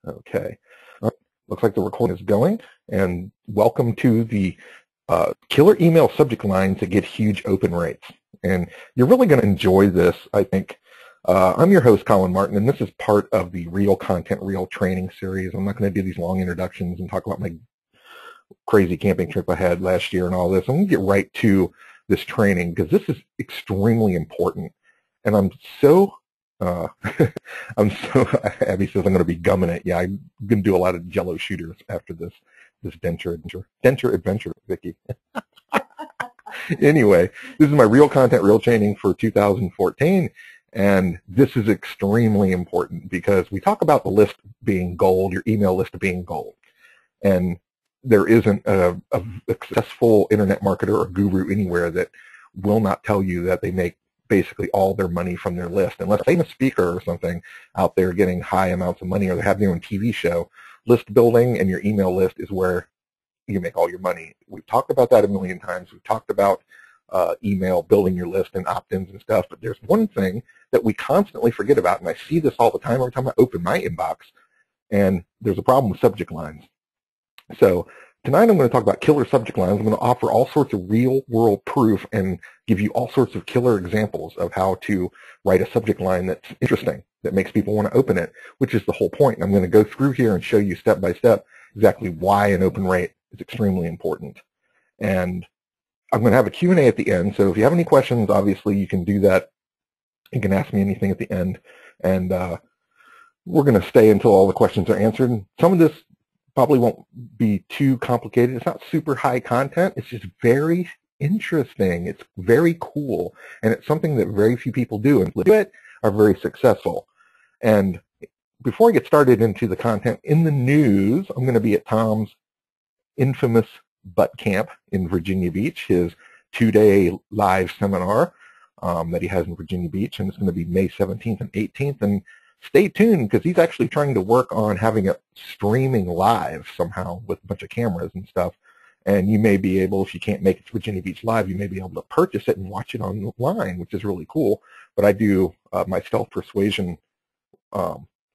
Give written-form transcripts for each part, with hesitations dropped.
Okay. Looks like the recording is going, and welcome to the killer email subject line to get huge open rates. And you're really going to enjoy this, I think. I'm your host, Colin Martin, and this is part of the Real Content, Real Training series. I'm not going to do these long introductions and talk about my crazy camping trip I had last year and all this. I'm going to get right to this training because this is extremely important. And I'm so Abby says I'm going to be gumming it. Yeah, I'm going to do a lot of Jello shooters after this denture adventure, Vicky. Anyway, this is my Real Content, Real Training for 2014, and this is extremely important because we talk about the list being gold, your email list being gold, and there isn't a successful internet marketer or guru anywhere that will not tell you that they make basically all their money from their list. Unless they're a speaker or something out there getting high amounts of money, or they have their own TV show, list building and your email list is where you make all your money. We've talked about that a million times. We've talked about email, building your list and opt-ins and stuff, but there's one thing that we constantly forget about, and I see this all the time every time I open my inbox, and there's a problem with subject lines. So tonight I'm going to talk about killer subject lines. I'm going to offer all sorts of real-world proof and give you all sorts of killer examples of how to write a subject line that's interesting, that makes people want to open it, which is the whole point. And I'm going to go through here and show you step by step exactly why an open rate is extremely important. And I'm going to have a Q&A at the end, so if you have any questions, obviously you can do that. You can ask me anything at the end, and we're going to stay until all the questions are answered. Some of this probably won't be too complicated. It's not super high content. It's just very interesting. It's very cool, and it's something that very few people do, and do it are very successful. And before I get started into the content, in the news, I'm going to be at Tom's infamous butt camp in Virginia Beach, his 2-day live seminar that he has in Virginia Beach, and it's going to be May 17th and 18th. And stay tuned because he's actually trying to work on having it streaming live somehow with a bunch of cameras and stuff. And you may be able, if you can't make it to Virginia Beach Live, you may be able to purchase it and watch it online, which is really cool. But I do my Stealth Persuasion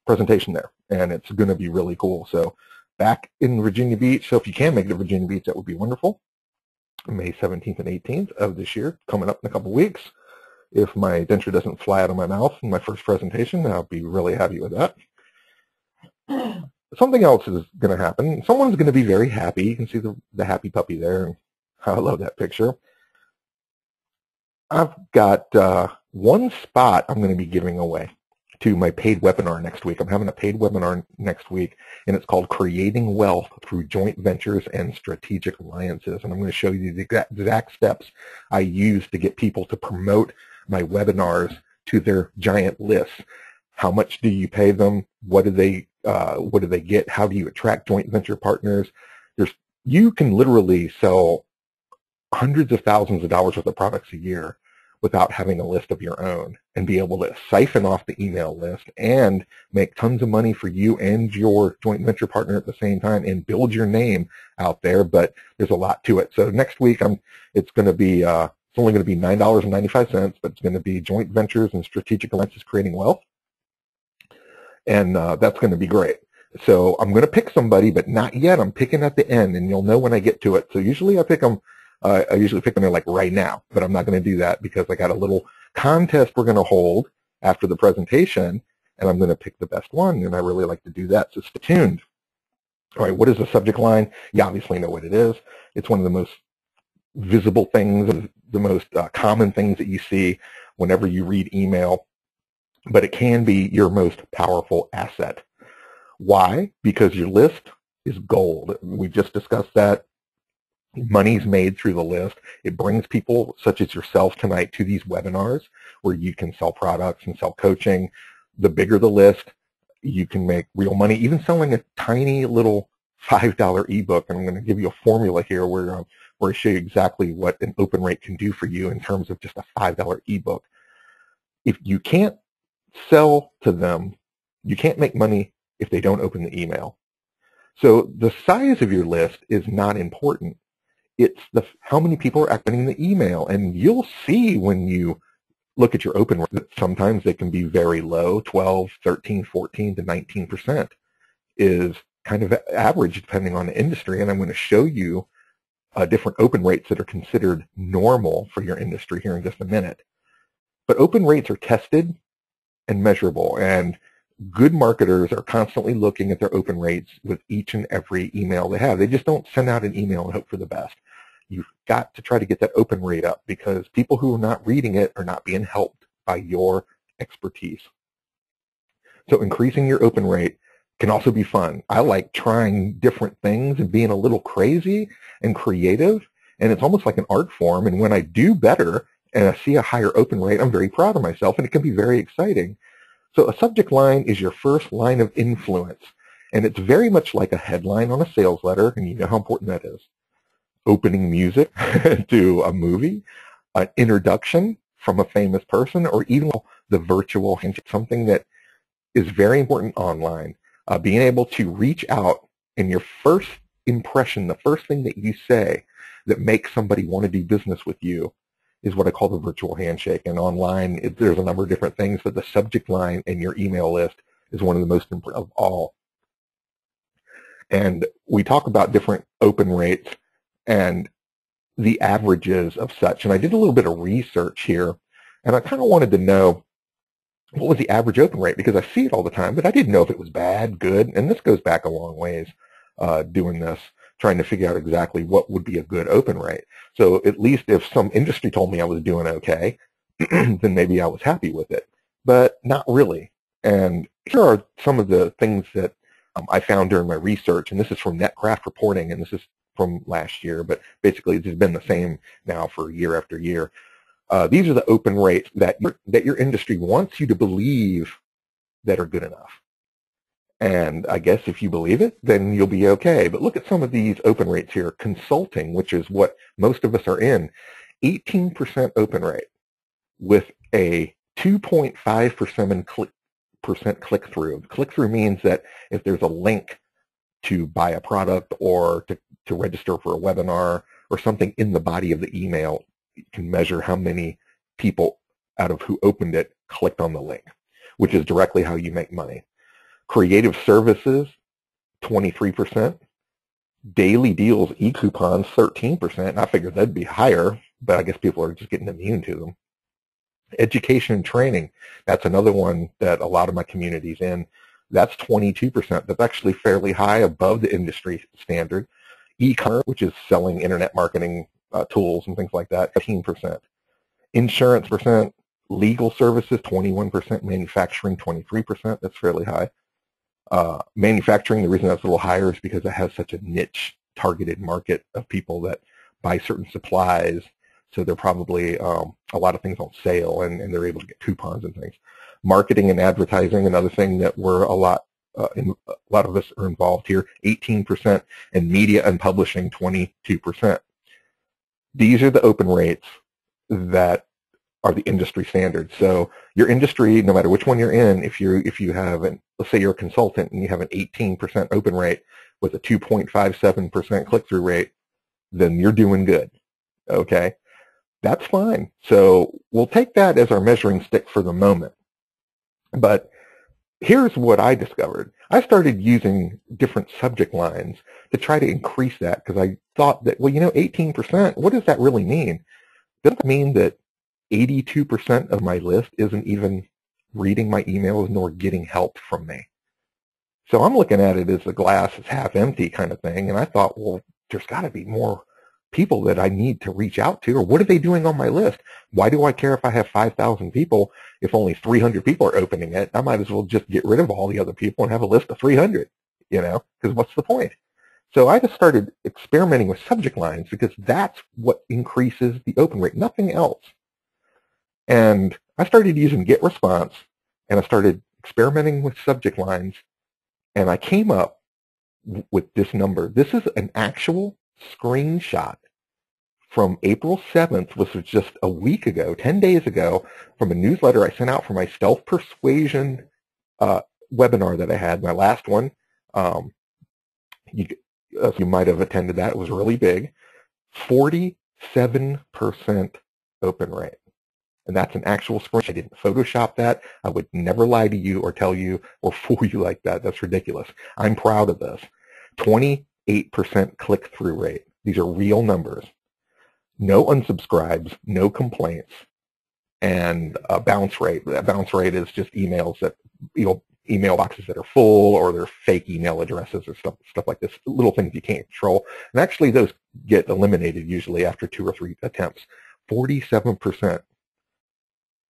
presentation there, and it's going to be really cool. So back in Virginia Beach, so if you can make it to Virginia Beach, that would be wonderful. May 17th and 18th of this year, coming up in a couple weeks. If my denture doesn't fly out of my mouth in my first presentation, I'll be really happy with that. Something else is going to happen. Someone's going to be very happy. You can see the happy puppy there. I love that picture. I've got one spot I'm going to be giving away to my paid webinar next week. I'm having a paid webinar next week, and it's called Creating Wealth Through Joint Ventures and Strategic Alliances. And I'm going to show you the exact steps I use to get people to promote my webinars to their giant lists. How much do you pay them? What do they get? How do you attract joint venture partners? You can literally sell hundreds of thousands of dollars worth of products a year without having a list of your own, and be able to siphon off the email list and make tons of money for you and your joint venture partner at the same time and build your name out there. But there's a lot to it. So next week it's going to be it's only going to be $9.95, but it's going to be Joint Ventures and Strategic Alliances Creating Wealth, and that's going to be great. So I'm going to pick somebody, but not yet. I'm picking at the end, and you'll know when I get to it. So usually I pick them. I usually pick them like right now, but I'm not going to do that because I got a little contest we're going to hold after the presentation, and I'm going to pick the best one, and I really like to do that, so stay tuned. All right, what is the subject line? You obviously know what it is. It's one of the most visible things, the most common things that you see whenever you read email, but it can be your most powerful asset. Why? Because your list is gold. We just discussed that. Money's made through the list. It brings people such as yourself tonight to these webinars where you can sell products and sell coaching. The bigger the list, you can make real money, even selling a tiny little $5 ebook. And I'm going to give you a formula here where I show you exactly what an open rate can do for you in terms of just a $5 ebook. If you can't sell to them, you can't make money if they don't open the email. So the size of your list is not important. It's how many people are opening the email. And you'll see when you look at your open rate that sometimes they can be very low, 12, 13, 14 to 19%. is kind of average depending on the industry, and I'm going to show you different open rates that are considered normal for your industry here in just a minute. But open rates are tested and measurable, and good marketers are constantly looking at their open rates with each and every email they have. They just don't send out an email and hope for the best. You've got to try to get that open rate up because people who are not reading it are not being helped by your expertise. So increasing your open rate can also be fun. I like trying different things and being a little crazy and creative, and it's almost like an art form. And when I do better and I see a higher open rate, I'm very proud of myself, and it can be very exciting. So a subject line is your first line of influence, and it's very much like a headline on a sales letter, and you know how important that is. Opening music to a movie, an introduction from a famous person, or even the virtual handshake, something that is very important online. Being able to reach out in your first impression, the first thing that you say that makes somebody want to do business with you is what I call the virtual handshake. And online, there's a number of different things, but the subject line in your email list is one of the most important of all. And we talk about different open rates and the averages of such. And I did a little bit of research here, and I kind of wanted to know what was the average open rate, because I see it all the time, but I didn't know if it was bad, good, and this goes back a long ways doing this, trying to figure out exactly what would be a good open rate. So at least if some industry told me I was doing okay, then maybe I was happy with it, but not really. And here are some of the things that I found during my research, and this is from Netcraft Reporting, and this is from last year, but basically it's been the same now for year after year. These are the open rates that your industry wants you to believe that are good enough. And I guess if you believe it, then you'll be okay. But look at some of these open rates here. Consulting, which is what most of us are in, 18% open rate with a 2.5% click-through. Click-through means that if there's a link to buy a product or to register for a webinar or something in the body of the email, you can measure how many people out of who opened it clicked on the link, which is directly how you make money. Creative services, 23%. Daily deals, e-coupons, 13%. I figured that'd be higher, but I guess people are just getting immune to them. Education and training, that's another one that a lot of my community's in. That's 22%. That's actually fairly high, above the industry standard. E-commerce, which is selling internet marketing tools and things like that, 15%. Insurance percent, legal services, 21%, manufacturing, 23%. That's fairly high. Manufacturing, the reason that's a little higher is because it has such a niche targeted market of people that buy certain supplies, so they're probably a lot of things on sale, and they're able to get coupons and things. Marketing and advertising, another thing that we're a lot of us are involved here, 18%, and media and publishing, 22%. These are the open rates that are the industry standard. So your industry, no matter which one you're in, if you have let's say you're a consultant and you have an 18% open rate with a 2.57% click-through rate, then you're doing good. Okay, that's fine. So we'll take that as our measuring stick for the moment. But here's what I discovered. I started using different subject lines to try to increase that, because I thought that, well, 18%, what does that really mean? Does it mean that 82% of my list isn't even reading my emails nor getting help from me? So I'm looking at it as the glass is half empty kind of thing, and I thought, well, there's got to be more people that I need to reach out to, or what are they doing on my list? Why do I care if I have 5,000 people if only 300 people are opening it? I might as well just get rid of all the other people and have a list of 300, because what's the point? So I just started experimenting with subject lines, because that's what increases the open rate, nothing else. And I started using GetResponse, and I started experimenting with subject lines, and I came up with this number. This is an actual screenshot from April 7th, which was just a week ago, 10 days ago, from a newsletter I sent out for my self-persuasion webinar that I had, my last one. You might have attended that. It was really big. 47% open rate. And that's an actual screenshot. I didn't Photoshop that. I would never lie to you or tell you or fool you like that. That's ridiculous. I'm proud of this. 28% click-through rate. These are real numbers. No unsubscribes, no complaints, and a bounce rate. That bounce rate is just emails that, email boxes that are full, or they're fake email addresses or stuff like this, little things you can't control. And actually those get eliminated usually after 2 or 3 attempts. 47%.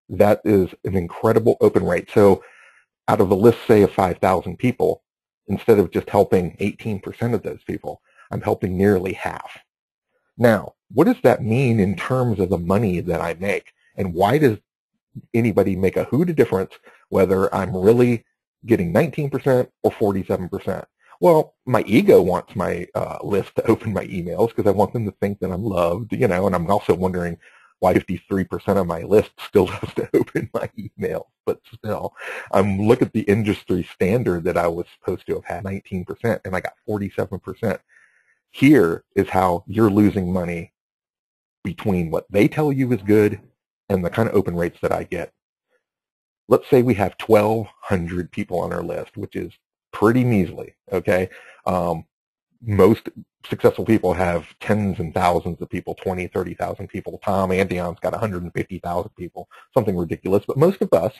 That is an incredible open rate. So out of a list, say, of 5,000 people, instead of just helping 18% of those people, I'm helping nearly half. Now, what does that mean in terms of the money that I make? And why does anybody make a hoot of difference whether I'm really getting 19% or 47%? Well, my ego wants my list to open my emails because I want them to think that I'm loved, and I'm also wondering why 53% of my list still has to open my email. But still, look at the industry standard that I was supposed to have had 19%, and I got 47%. Here is how you're losing money between what they tell you is good and the kind of open rates that I get. Let's say we have 1,200 people on our list, which is pretty measly, okay? Most successful people have tens and thousands of people, 20, 30,000 people. Tom Andion's got 150,000 people, something ridiculous. But most of us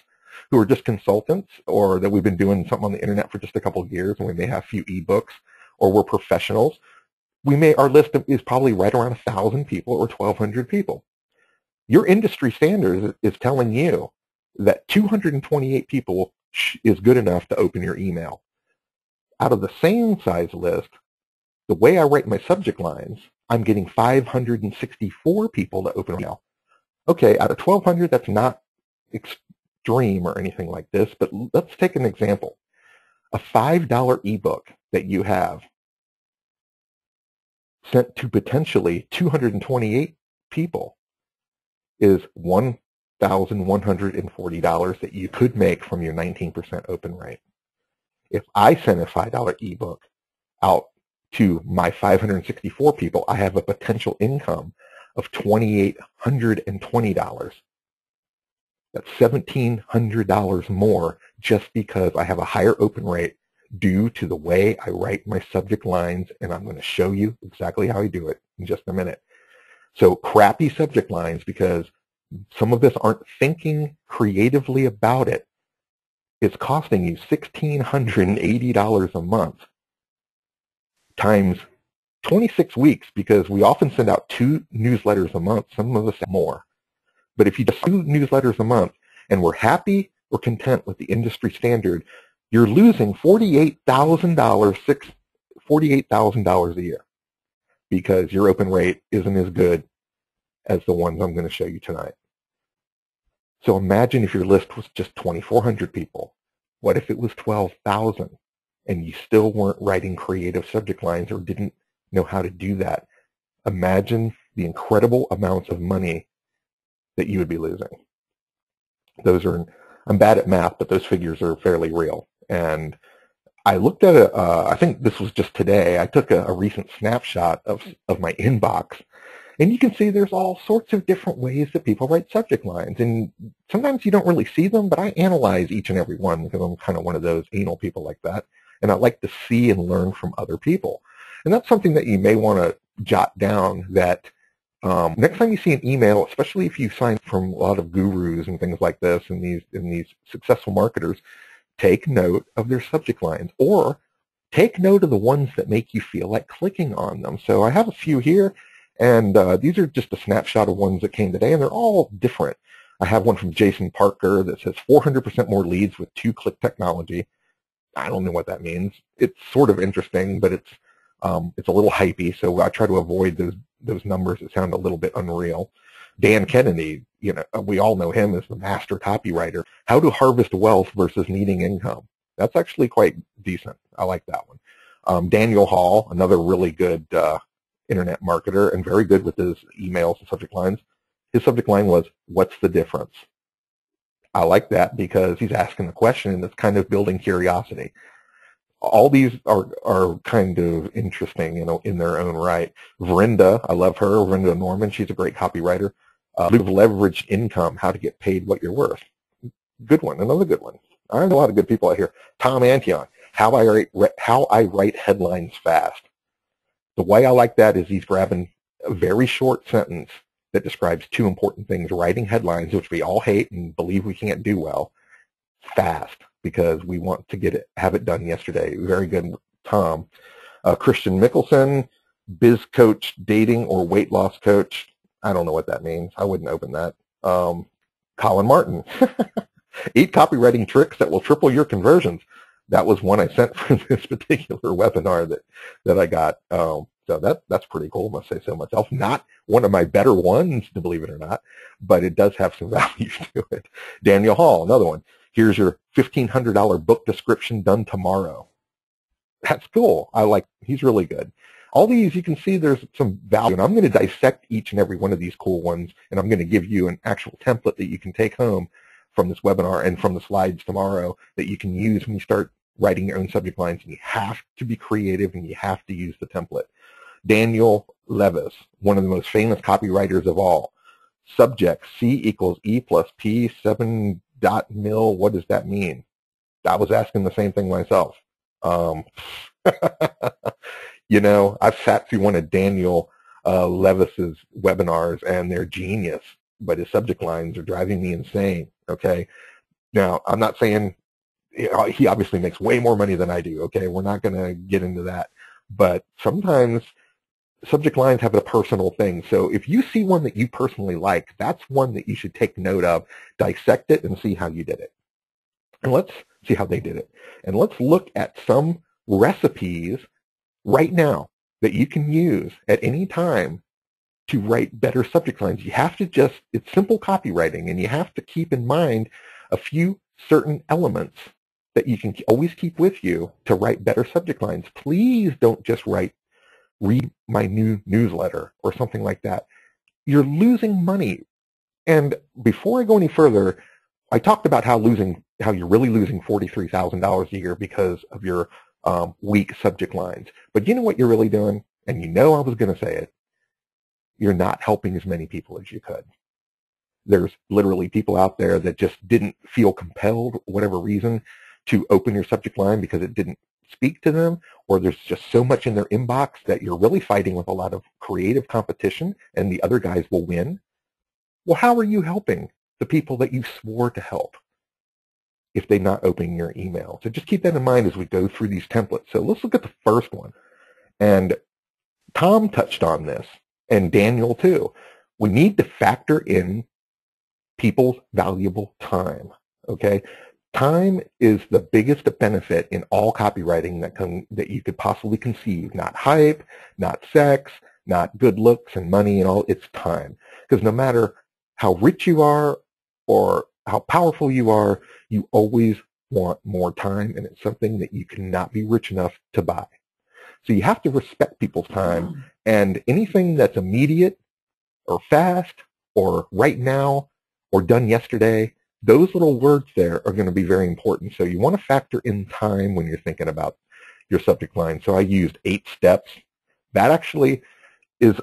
who are just consultants, or that we've been doing something on the internet for just a couple of years, and we may have a few ebooks, or we're professionals, our list is probably right around 1,000 people or 1,200 people. Your industry standard is telling you that 228 people is good enough to open your email. Out of the same size list, the way I write my subject lines, I'm getting 564 people to open an email. Okay, out of 1,200, that's not extreme or anything like this, but let's take an example. A $5 ebook that you have sent to potentially 228 people is $1,140 that you could make from your 19% open rate. If I send a $5 ebook out to my 564 people, I have a potential income of $2,820. That's $1,700 more just because I have a higher open rate due to the way I write my subject lines, and I'm going to show you exactly how I do it in just a minute. So crappy subject lines, because some of us aren't thinking creatively about it, is costing you $1,680 a month times 26 weeks, because we often send out 2 newsletters a month. Some of us have more. But if you just 2 newsletters a month and we're happy or content with the industry standard, you're losing $48,000 a year because your open rate isn't as good as the ones I'm going to show you tonight. So imagine if your list was just 2,400 people. What if it was 12,000 and you still weren't writing creative subject lines or didn't know how to do that? Imagine the incredible amounts of money that you would be losing. I'm bad at math, but those figures are fairly real. And I looked at it, I think this was just today, I took a recent snapshot of my inbox, and you can see there's all sorts of different ways that people write subject lines. And sometimes you don't really see them, but I analyze each and every one because I'm kind of one of those anal people like that. And I like to see and learn from other people. And that's something that you may want to jot down, that next time you see an email, especially if you sign from a lot of gurus and things like this and these successful marketers, take note of their subject lines, or take note of the ones that make you feel like clicking on them. So I have a few here, and these are just a snapshot of ones that came today, and they're all different. I have one from Jason Parker that says 400% more leads with 2-click technology. I don't know what that means. It's sort of interesting, but it's a little hypey, so I try to avoid those numbers that sound a little bit unreal. Dan Kennedy, we all know him as the master copywriter. How to harvest wealth versus needing income. That's actually quite decent. I like that one. Daniel Hall, another really good internet marketer and very good with his emails and subject lines. His subject line was, "What's the difference?" I like that because he's asking a question and it's kind of building curiosity. All these are kind of interesting, in their own right. Verinda, I love her. Verinda Norman, she's a great copywriter. Leveraged income, how to get paid what you're worth. Good one, another good one. I have a lot of good people out here. Tom Antion, how I write headlines fast. The way I like that is he's grabbing a very short sentence that describes two important things: writing headlines, which we all hate and believe we can't do well, fast, because we want to have it done yesterday. Very good, Tom. Christian Mickelson, biz coach, dating or weight loss coach. I don't know what that means. I wouldn't open that. Colin Martin, 8 copywriting tricks that will triple your conversions. That was one I sent for this particular webinar that I got. So that's pretty cool, must say so myself. Not one of my better ones, to believe it or not, but it does have some value to it. Daniel Hall, another one. Here's your $1,500 book description done tomorrow. That's cool. He's really good. All these, you can see there's some value, and I'm going to dissect each and every one of these cool ones, and I'm going to give you an actual template that you can take home from this webinar and from the slides tomorrow that you can use when you start writing your own subject lines. And you have to be creative, and you have to use the template. Daniel Levis, one of the most famous copywriters of all. Subject, C equals E plus P, 7 dot mil. What does that mean? I was asking the same thing myself. You know, I've sat through one of Daniel Levis's webinars, and they're genius, but his subject lines are driving me insane, okay? Now, I'm not saying he obviously makes way more money than I do, okay? We're not going to get into that. But sometimes subject lines have a personal thing. So if you see one that you personally like, that's one that you should take note of, dissect it, and see how you did it. And let's see how they did it. And let's look at some recipes right now that you can use at any time to write better subject lines. You have to it's simple copywriting, and you have to keep in mind a few certain elements that you can always keep with you to write better subject lines. Please don't just read my new newsletter or something like that. You're losing money. And before I go any further, I talked about how you're really losing $43,000 a year because of your weak subject lines. But you know what you're really doing? And you know I was going to say it. You're not helping as many people as you could. There's literally people out there that just didn't feel compelled, for whatever reason, to open your subject line because it didn't speak to them, or there's just so much in their inbox that you're really fighting with a lot of creative competition and the other guys will win. Well, how are you helping the people that you swore to help if they're not opening your email? So just keep that in mind as we go through these templates. So let's look at the first one. And Tom touched on this, and Daniel too. We need to factor in people's valuable time, okay? Time is the biggest benefit in all copywriting that you could possibly conceive. Not hype, not sex, not good looks and money and all. It's time. Because no matter how rich you are or how powerful you are, you always want more time, and it's something that you cannot be rich enough to buy. So you have to respect people's time, and anything that's immediate or fast or right now or done yesterday, those little words there are going to be very important. So you want to factor in time when you're thinking about your subject line. So I used 8 steps. That actually is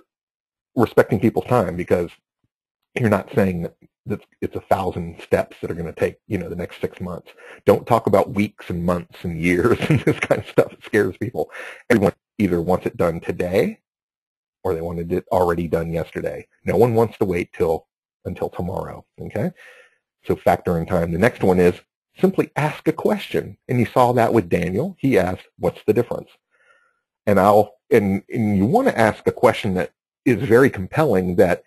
respecting people's time, because you're not saying that it's 1,000 steps that are going to take, the next 6 months. Don't talk about weeks and months and years and this kind of stuff. It scares people. Everyone either wants it done today or they wanted it already done yesterday. No one wants to wait until tomorrow, okay? So factor in time. The next one is simply ask a question. And you saw that with Daniel. He asked, what's the difference? And you want to ask a question that is very compelling, that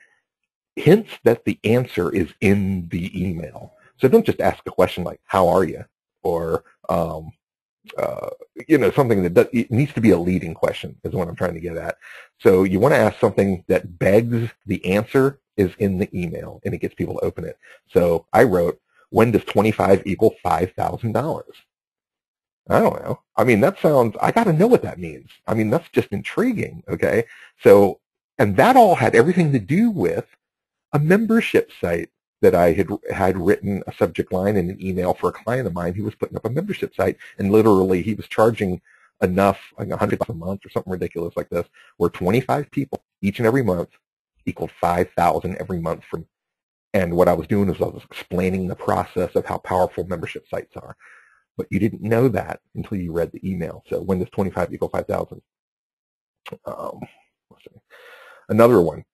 hints that the answer is in the email. So don't just ask a question like, how are you? Or, something it needs to be a leading question is what I'm trying to get at. So you want to ask something that begs the answer is in the email, and it gets people to open it. So I wrote, when does 25 equal $5,000? I don't know. I mean, I got to know what that means. I mean, that's just intriguing, okay? So, and that all had everything to do with a membership site that I had written a subject line in an email for a client of mine who was putting up a membership site, and literally he was charging enough, like $100 a month or something ridiculous like this, where 25 people each and every month equaled $5,000 every month from And what I was doing is I was explaining the process of how powerful membership sites are. But you didn't know that until you read the email. So when does 25 equal 5,000? Let's see. Another one,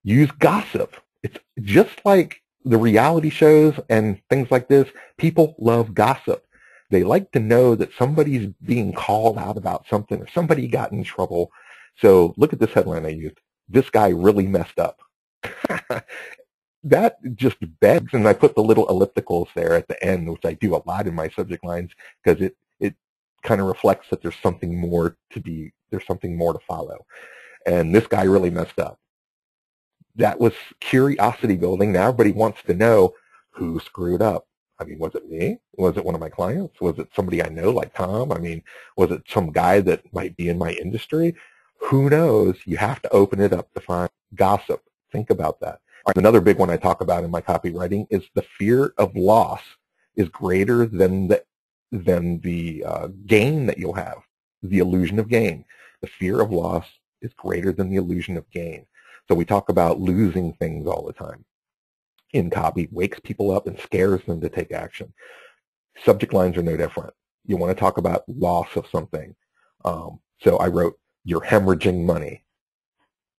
use gossip. It's just like the reality shows and things like this. People love gossip. They like to know that somebody's being called out about something or somebody got in trouble. So look at this headline I used. This guy really messed up. That just begs, and I put the little ellipticals there at the end, which I do a lot in my subject lines, because it kind of reflects that there's something more to follow. And this guy really messed up. That was curiosity building. Now everybody wants to know who screwed up. I mean, was it me? Was it one of my clients? Was it somebody I know like Tom? I mean, was it some guy that might be in my industry? Who knows? You have to open it up to find gossip. Think about that. Another big one I talk about in my copywriting is the fear of loss is greater than the gain that you'll have, the illusion of gain. The fear of loss is greater than the illusion of gain. So we talk about losing things all the time. In copy, wakes people up and scares them to take action. Subject lines are no different. You want to talk about loss of something. So I wrote, you're hemorrhaging money.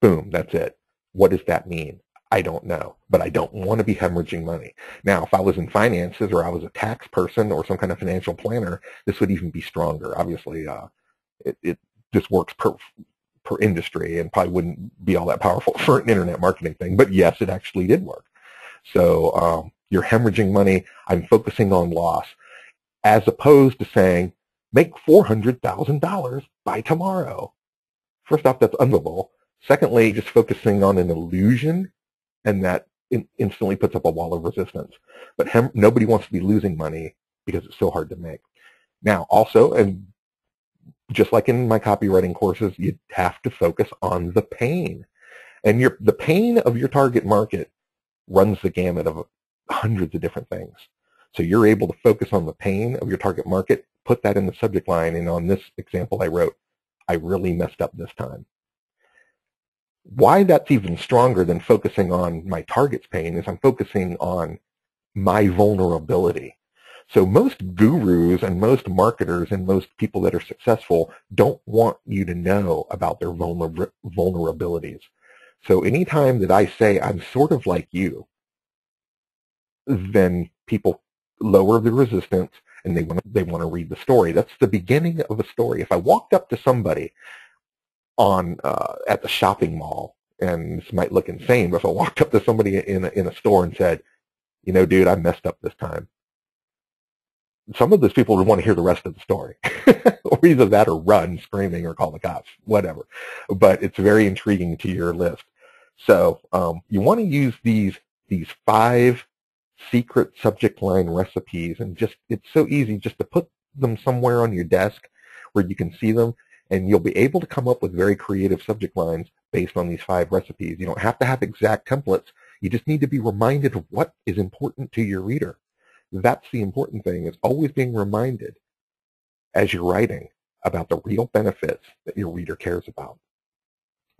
Boom, that's it. What does that mean? I don't know, but I don't want to be hemorrhaging money. Now, if I was in finances or I was a tax person or some kind of financial planner, this would even be stronger. Obviously, it just works per industry and probably wouldn't be all that powerful for an internet marketing thing. But yes, it actually did work. So you're hemorrhaging money. I'm focusing on loss, as opposed to saying, make $400,000 by tomorrow. First off, that's unbelievable. Secondly, just focusing on an illusion, and that instantly puts up a wall of resistance. But nobody wants to be losing money because it's so hard to make. Now, also, and just like in my copywriting courses, you have to focus on the pain. And the pain of your target market runs the gamut of hundreds of different things. So you're able to focus on the pain of your target market, put that in the subject line, and on this example I wrote, I really messed up this time. Why that's even stronger than focusing on my target's pain is I'm focusing on my vulnerability. So most gurus and most marketers and most people that are successful don't want you to know about their vulnerabilities. So anytime that I say I'm sort of like you, then people lower the resistance and they want to read the story. That's the beginning of a story. If I walked up to somebody at the shopping mall, and this might look insane, but if I walked up to somebody in a store and said, you know, dude, I messed up this time, some of those people would want to hear the rest of the story. Or either that or run screaming or call the cops, whatever. But it's very intriguing to your list. So you want to use these 5 secret subject line recipes, and it's so easy just to put them somewhere on your desk where you can see them, and you'll be able to come up with very creative subject lines based on these 5 recipes. You don't have to have exact templates. You just need to be reminded of what is important to your reader. That's the important thing, is always being reminded as you're writing about the real benefits that your reader cares about.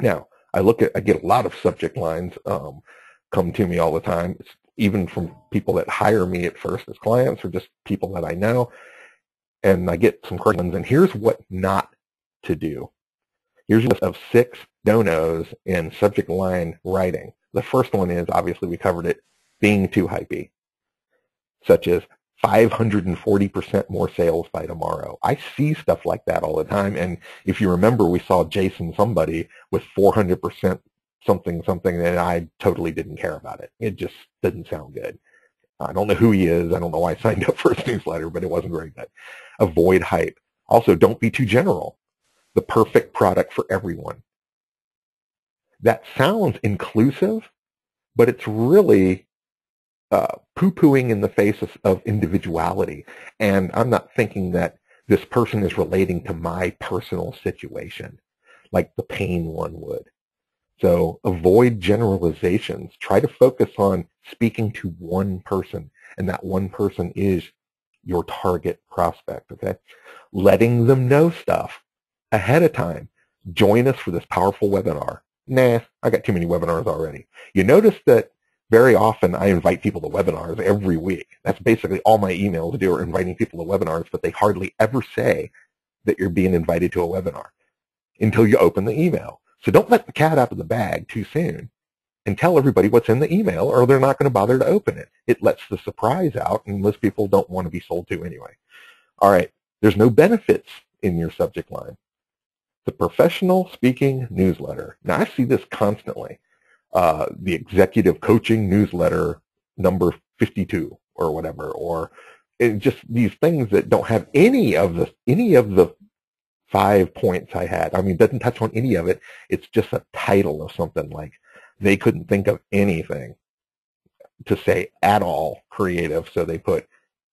Now, I get a lot of subject lines come to me all the time, even from people that hire me at first as clients or just people that I know, and I get some crazy ones. And here's what not to do. Here's a list of 6 no-nos in subject line writing. The first one is, obviously we covered it, being too hypey, such as 540% more sales by tomorrow. I see stuff like that all the time, and if you remember, we saw Jason somebody with 400% something, and I totally didn't care about it. It just didn't sound good. I don't know who he is. I don't know why I signed up for his newsletter, but it wasn't very good. Avoid hype. Also, don't be too general. The perfect product for everyone. That sounds inclusive, but it's really poo-pooing in the face of individuality. And I'm not thinking that this person is relating to my personal situation, like the pain one would. So avoid generalizations. Try to focus on speaking to one person, and that one person is your target prospect, okay? Letting them know stuff ahead of time. Join us for this powerful webinar. Nah, I got too many webinars already. You notice that very often I invite people to webinars every week. That's basically all my emails do are inviting people to webinars, but they hardly ever say that you're being invited to a webinar until you open the email. So don't let the cat out of the bag too soon and tell everybody what's in the email, or they're not going to bother to open it. It lets the surprise out, and most people don't want to be sold to anyway. All right, there's no benefits in your subject line. The professional speaking newsletter. Now, I see this constantly. The executive coaching newsletter number 52 or whatever, or just these things that don't have any of the 5 points I had. I mean, it doesn't touch on any of it. It's just a title of something like they couldn't think of anything to say at all creative, so they put,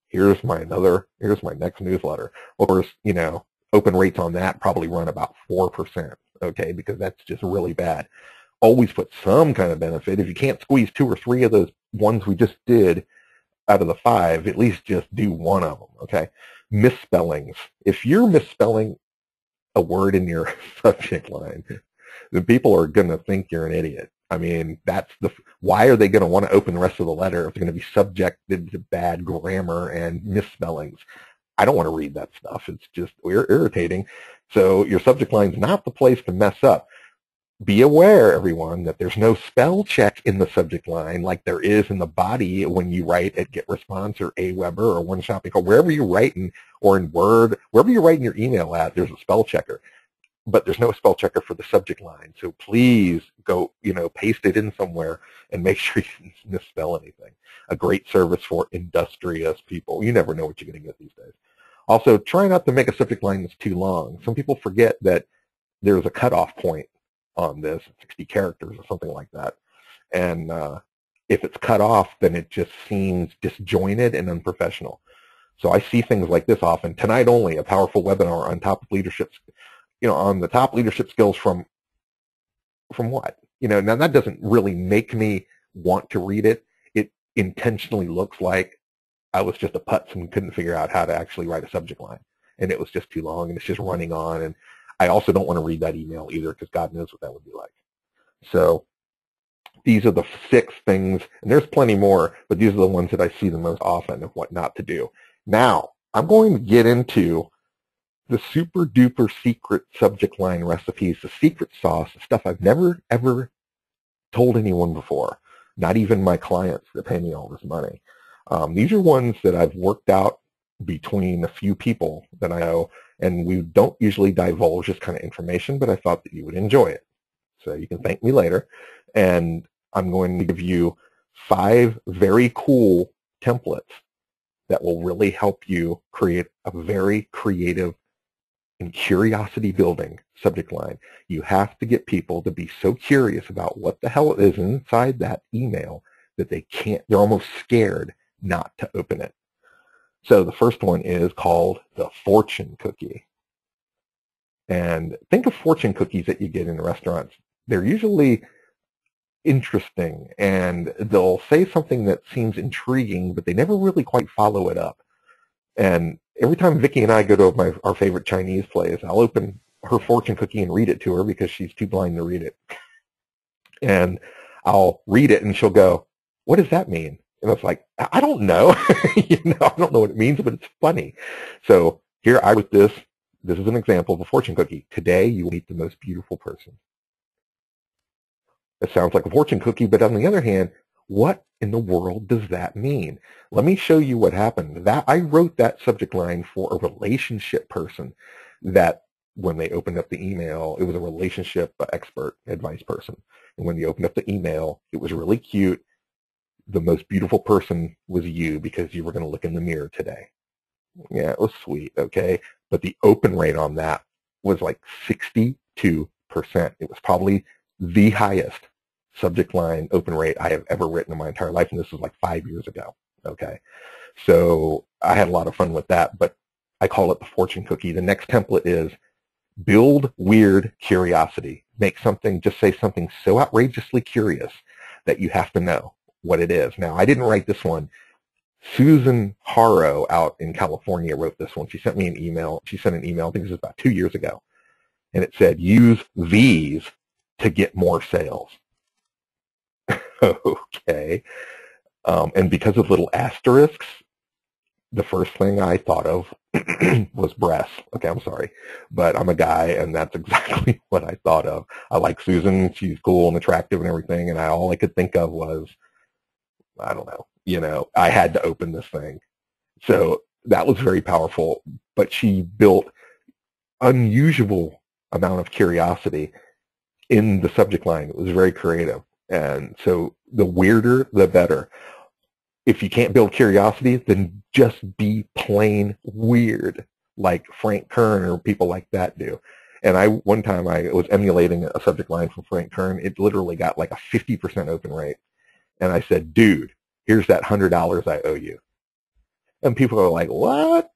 here's my next newsletter. Of course, you know, open rates on that probably run about 4%, okay, because that's just really bad. Always put some kind of benefit. If you can't squeeze 2 or 3 of those ones we just did out of the 5, at least just do one of them, okay? Misspellings. If you're misspelling a word in your subject line, then people are going to think you're an idiot. I mean, why are they going to want to open the rest of the letter if they're going to be subjected to bad grammar and misspellings? I don't want to read that stuff. It's just irritating. So your subject line's not the place to mess up. Be aware, everyone, that there's no spell check in the subject line like there is in the body when you write at GetResponse or Aweber or One Shopping Cart. Wherever you're writing, or in Word, wherever you're writing your email at, there's a spell checker. But there's no spell checker for the subject line. So please go, you know, paste it in somewhere and make sure you didn't misspell anything. A great service for industrious people. You never know what you're going to get these days. Also, try not to make a subject line that's too long. Some people forget that there's a cutoff point on this, 60 characters or something like that. And if it's cut off, then it just seems disjointed and unprofessional. So I see things like this often. Tonight only, a powerful webinar on top leadership, on the top leadership skills from what? Now that doesn't really make me want to read it. It intentionally looks like I was just a putz and couldn't figure out how to actually write a subject line. And it was just too long, and it's just running on. And I also don't want to read that email either, because God knows what that would be like. So these are the 6 things, and there's plenty more, but these are the ones that I see the most often of what not to do. Now, I'm going to get into the super duper secret subject line recipes, the secret sauce, the stuff I've never ever told anyone before, not even my clients that pay me all this money. These are ones that I've worked out between a few people that I know, and we don't usually divulge this kind of information, but I thought that you would enjoy it. So you can thank me later. And I'm going to give you 5 very cool templates that will really help you create a very creative and curiosity building subject line. You have to get people to be so curious about what the hell is inside that email that they're almost scared not to open it. So the first one is called the fortune cookie. And think of fortune cookies that you get in restaurants. They're usually interesting, and they'll say something that seems intriguing, but they never really quite follow it up. And every time Vicki and I go to our favorite Chinese place, I'll open her fortune cookie and read it to her because she's too blind to read it. And I'll read it, and she'll go, "What does that mean?" And it's like, I don't know. I don't know what it means, but it's funny. So here I wrote this. This is an example of a fortune cookie. Today you will meet the most beautiful person. It sounds like a fortune cookie, but on the other hand, what in the world does that mean? Let me show you what happened. I wrote that subject line for a relationship person that when they opened up the email, it was a relationship expert, advice person. And when they opened up the email, it was really cute. The most beautiful person was you because you were going to look in the mirror today. Yeah, it was sweet, okay? But the open rate on that was like 62%. It was probably the highest subject line open rate I have ever written in my entire life, and this was like 5 years ago, okay? So I had a lot of fun with that, but I call it the fortune cookie. The next template is build weird curiosity. Just say something so outrageously curious that you have to know what it is. Now, I didn't write this one. Susan Haro out in California wrote this one. She sent me an email. She sent an email, I think this was about 2 years ago, and it said, use these to get more sales. Okay. And because of little asterisks, the first thing I thought of was breasts. Okay, I'm sorry, but I'm a guy, and that's exactly what I thought of. I like Susan; she's cool and attractive and everything, and all I could think of was, I don't know, I had to open this thing. So that was very powerful. But she built unusual amount of curiosity in the subject line. It was very creative, and so the weirder, the better. If you can't build curiosity, then just be plain weird, like Frank Kern or people like that do. And one time I was emulating a subject line from Frank Kern. It literally got like a 50% open rate. And I said, dude, here's that $100 I owe you. And people are like, what?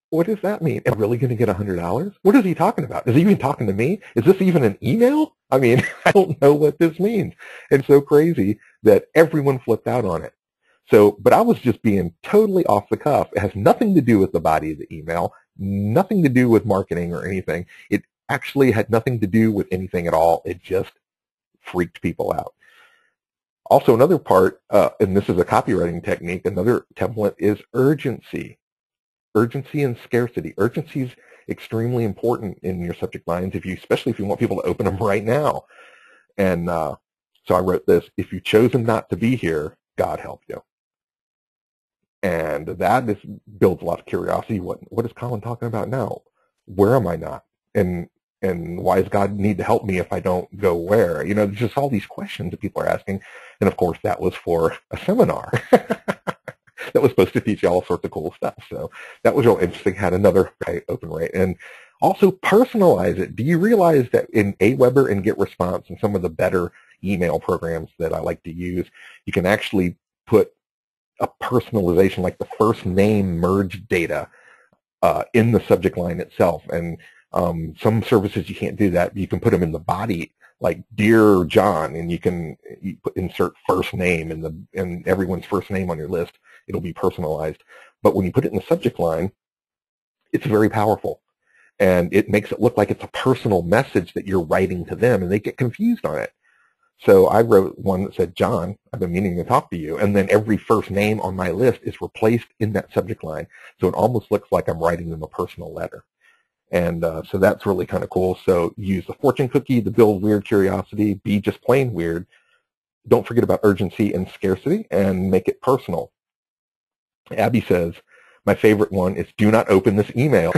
What does that mean? Am I really going to get $100? What is he talking about? Is he even talking to me? Is this even an email? I mean, I don't know what this means. It's so crazy that everyone flipped out on it. So, but I was just being totally off the cuff. It has nothing to do with the body of the email, nothing to do with marketing or anything. It actually had nothing to do with anything at all. It just freaked people out. Also, another part, and this is a copywriting technique, another template is urgency. Urgency and scarcity. Urgency is extremely important in your subject lines, especially if you want people to open them right now. And so I wrote this: if you've chosen not to be here, God help you. And that builds a lot of curiosity. What is Colin talking about now? Where am I not? And why does God need to help me if I don't go where? There's just all these questions that people are asking. And of course, that was for a seminar that was supposed to teach you all sorts of cool stuff. So that was real interesting. Had another high open rate. And also personalize it. Do you realize that in Aweber and GetResponse and some of the better email programs that I like to use, you can actually put a personalization, like the first name merge data in the subject line itself. And some services you can't do that. You can put them in the body, like Dear John, and you insert first name and everyone's first name on your list. It'll be personalized. But when you put it in the subject line, it's very powerful. And it makes it look like it's a personal message that you're writing to them, and they get confused on it. So I wrote one that said, John, I've been meaning to talk to you. And then every first name on my list is replaced in that subject line. So it almost looks like I'm writing them a personal letter. And so that's really kind of cool. So use the fortune cookie to build weird curiosity. Be just plain weird. Don't forget about urgency and scarcity, and make it personal. Abby says, my favorite one is do not open this email.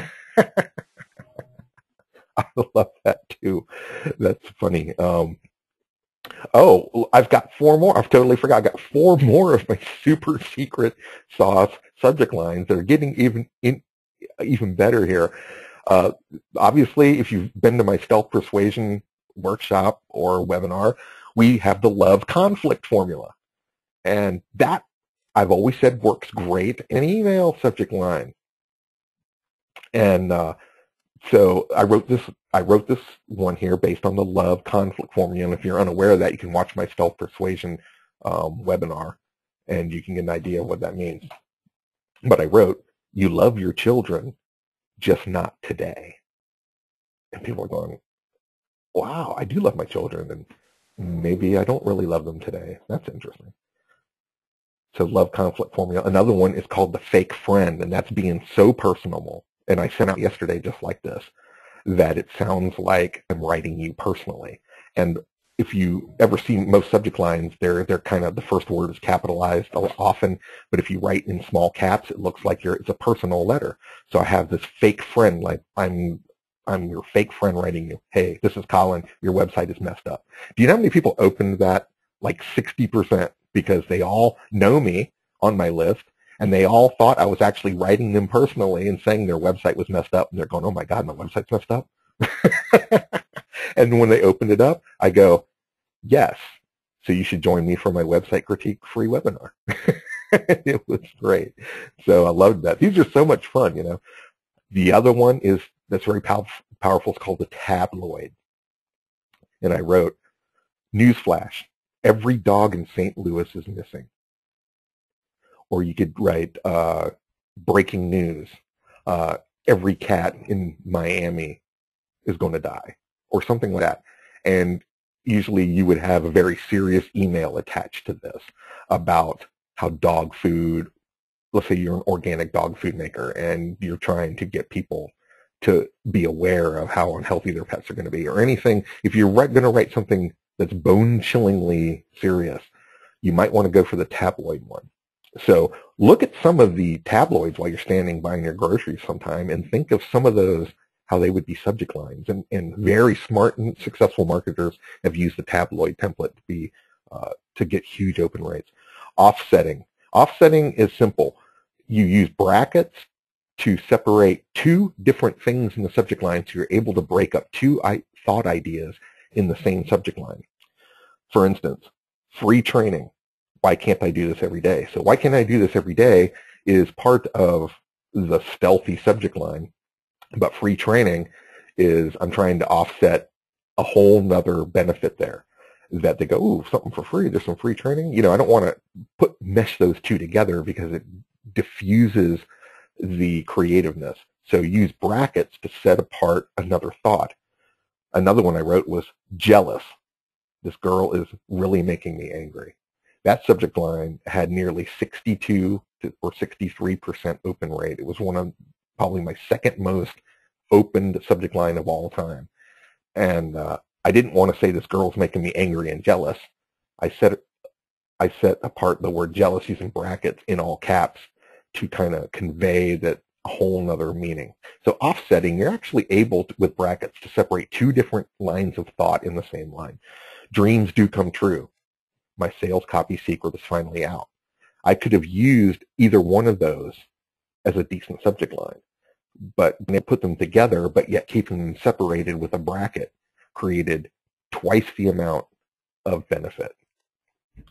I love that too. That's funny. Oh, I've got 4 more. I've totally forgot. I've got 4 more of my super secret sauce subject lines that are getting even better here. Obviously, if you've been to my Stealth Persuasion workshop or webinar, we have the love conflict formula. And that, I've always said, works great in an email subject line. And so I wrote this one here based on the love conflict formula. And if you're unaware of that, you can watch my Stealth Persuasion webinar, and you can get an idea of what that means. But I wrote, you love your children, just not today. And people are going, wow, I do love my children, and maybe I don't really love them today. That's interesting. So love conflict formula. Another one is called the fake friend, and that's being so personable. And I sent out yesterday just like this, that it sounds like I'm writing you personally. And if you ever see most subject lines, they're kind of, the first word is capitalized often, but if you write in small caps, it looks like it's a personal letter. So I have this fake friend, like I'm your fake friend writing you, hey, this is Colin, your website is messed up. Do you know how many people opened that? Like 60%, because they all know me on my list, and they all thought I was actually writing them personally and saying their website was messed up, and they're going, oh my God, my website's messed up. And when they opened it up, I go, yes, so you should join me for my website critique free webinar. It was great. So I loved that. These are so much fun, The other one that's very powerful. It's called the tabloid. And I wrote, newsflash, every dog in St. Louis is missing. Or you could write, breaking news, every cat in Miami is going to die, or something like that. And usually you would have a very serious email attached to this about how dog food, let's say you're an organic dog food maker and you're trying to get people to be aware of how unhealthy their pets are going to be, or anything. If you're going to write something that's bone-chillingly serious, you might want to go for the tabloid one. So look at some of the tabloids while you're standing buying your groceries sometime and think of some of those, how they would be subject lines. And very smart and successful marketers have used the tabloid template to be to get huge open rates. Offsetting. Offsetting is simple. You use brackets to separate two different things in the subject line, so you're able to break up two thought ideas in the same subject line. For instance, free training. Why can't I do this every day? So why can't I do this every day is part of the stealthy subject line, but free training is I'm trying to offset a whole nother benefit there, that they go, ooh, something for free, there's some free training. You know, I don't want to mesh those two together because it diffuses the creativeness. So use brackets to set apart another thought. Another one I wrote was jealous. This girl is really making me angry. That subject line had nearly 62 or 63% open rate. It was one of probably my second most opened subject line of all time. And I didn't want to say this girl's making me angry and jealous. I set apart the word jealous using brackets in all caps to kind of convey that a whole nother meaning. So offsetting, you're actually able to, with brackets, to separate two different lines of thought in the same line. Dreams do come true. My sales copy secret is finally out. I could have used either one of those as a decent subject line, but they put them together, but yet keeping them separated with a bracket created twice the amount of benefit.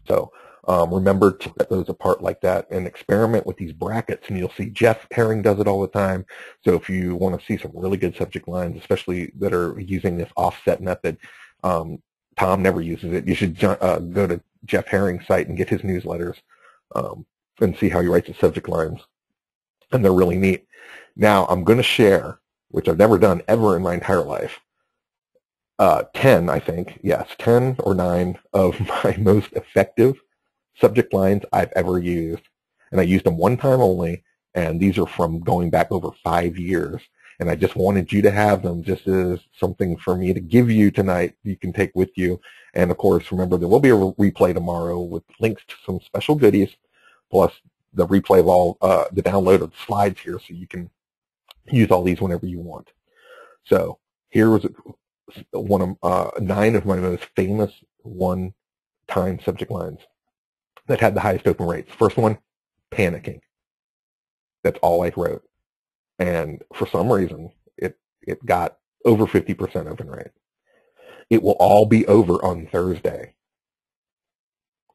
So remember to set those apart like that and experiment with these brackets, and you'll see Jeff Herring does it all the time. So if you want to see some really good subject lines, especially that are using this offset method, Tom never uses it. You should go to Jeff Herring's site and get his newsletters and see how he writes the subject lines. And they're really neat. Now, I'm going to share, which I've never done ever in my entire life, 10, I think, yes, 10 or 9 of my most effective subject lines I've ever used. And I used them one time only, and these are from going back over 5 years. And I just wanted you to have them just as something for me to give you tonight you can take with you. And, of course, remember, there will be a replay tomorrow with links to some special goodies, plus the replay of all the download of the slides here, so you can use all these whenever you want. So here was one of 9 of my most famous one-time subject lines that had the highest open rates. First one, panicking. That's all I wrote. And for some reason, it got over 50% open rate. It will all be over on Thursday.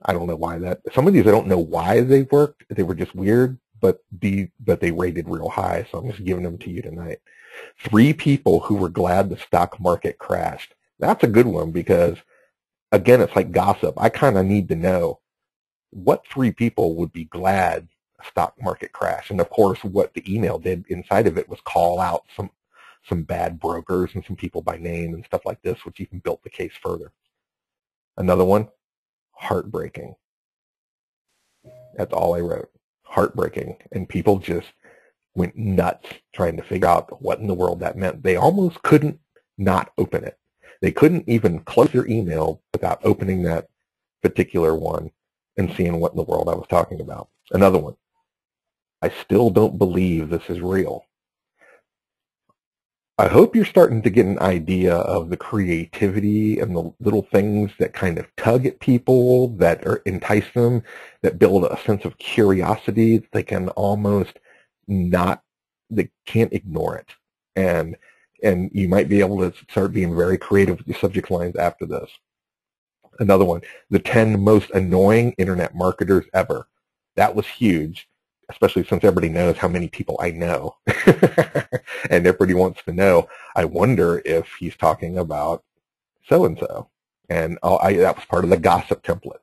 I don't know why that. Some of these I don't know why they worked. They were just weird, but they rated real high. So I'm just giving them to you tonight. 3 people who were glad the stock market crashed. That's a good one because, again, it's like gossip. I kind of need to know what 3 people would be glad a stock market crash. And of course, what the email did inside of it was call out some bad brokers and some people by name and stuff like this, which even built the case further. Another one, heartbreaking. That's all I wrote. Heartbreaking. And people just went nuts trying to figure out what in the world that meant. They almost couldn't not open it. They couldn't even close their email without opening that particular one and seeing what in the world I was talking about. Another one, I still don't believe this is real. I hope you're starting to get an idea of the creativity and the little things that kind of tug at people, that entice them, that build a sense of curiosity that they can almost they can't ignore it. And you might be able to start being very creative with your subject lines after this. Another one, the 10 most annoying internet marketers ever. That was huge, especially since everybody knows how many people I know. And everybody wants to know, I wonder if he's talking about so-and-so. And that was part of the gossip template.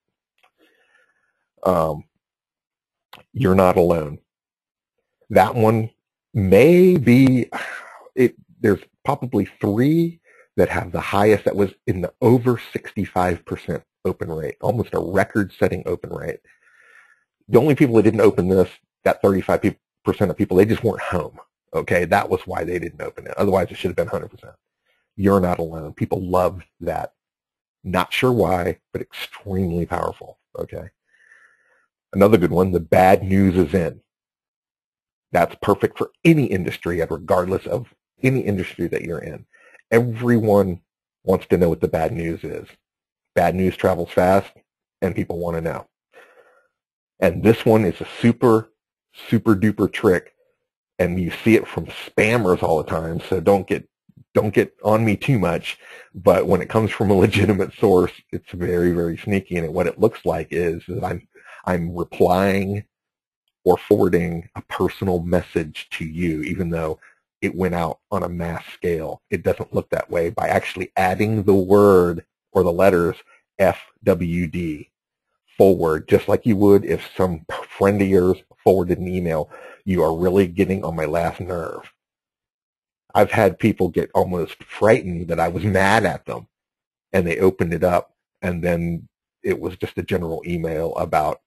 You're not alone. That one may be, there's probably 3 that have the highest, that was in the over 65% open rate, almost a record-setting open rate. The only people that didn't open this, that 35% of people, they just weren't home. Okay, that was why they didn't open it. Otherwise, it should have been 100%. You're not alone. People love that. Not sure why, but extremely powerful. Okay. Another good one, the bad news is in. That's perfect for any industry, and regardless of any industry that you're in. Everyone wants to know what the bad news is. Bad news travels fast, and people want to know. And this one is a super, super duper trick, and you see it from spammers all the time, so don't get on me too much. But when it comes from a legitimate source, it's very, very sneaky. And what it looks like is that I'm replying or forwarding a personal message to you, even though it went out on a mass scale. It doesn't look that way. By actually adding the word or the letters FWD, forward, just like you would if some friend of yours forwarded an email, you are really getting on my last nerve. I've had people get almost frightened that I was mad at them, and they opened it up, and then it was just a general email about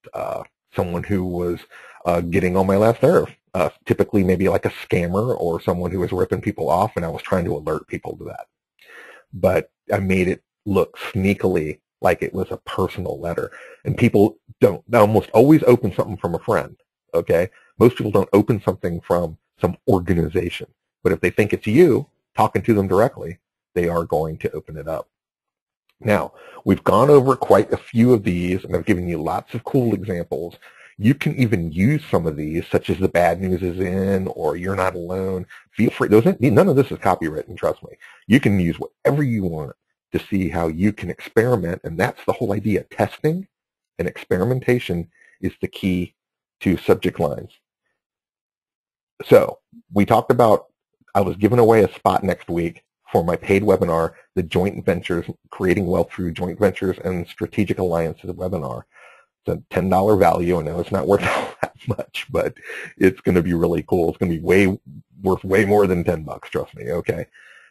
someone who was getting on my last nerve. Typically maybe like a scammer or someone who was ripping people off, and I was trying to alert people to that. But I made it look sneakily like it was a personal letter. And people don't almost always open something from a friend, okay? Most people don't open something from some organization. But if they think it's you talking to them directly, they are going to open it up. Now, we've gone over quite a few of these, and I've given you lots of cool examples. You can even use some of these, such as the bad news is in, or you're not alone. Feel free. None of this is copywritten, trust me. You can use whatever you want to see how you can experiment, and that's the whole idea. Testing and experimentation is the key to subject lines. So we talked about, I was giving away a spot next week for my paid webinar, the Joint Ventures, Creating Wealth Through Joint Ventures and Strategic Alliances webinar. It's a $10 value. I know it's not worth all that much, but it's going to be really cool. It's going to be worth way more than $10, trust me, okay?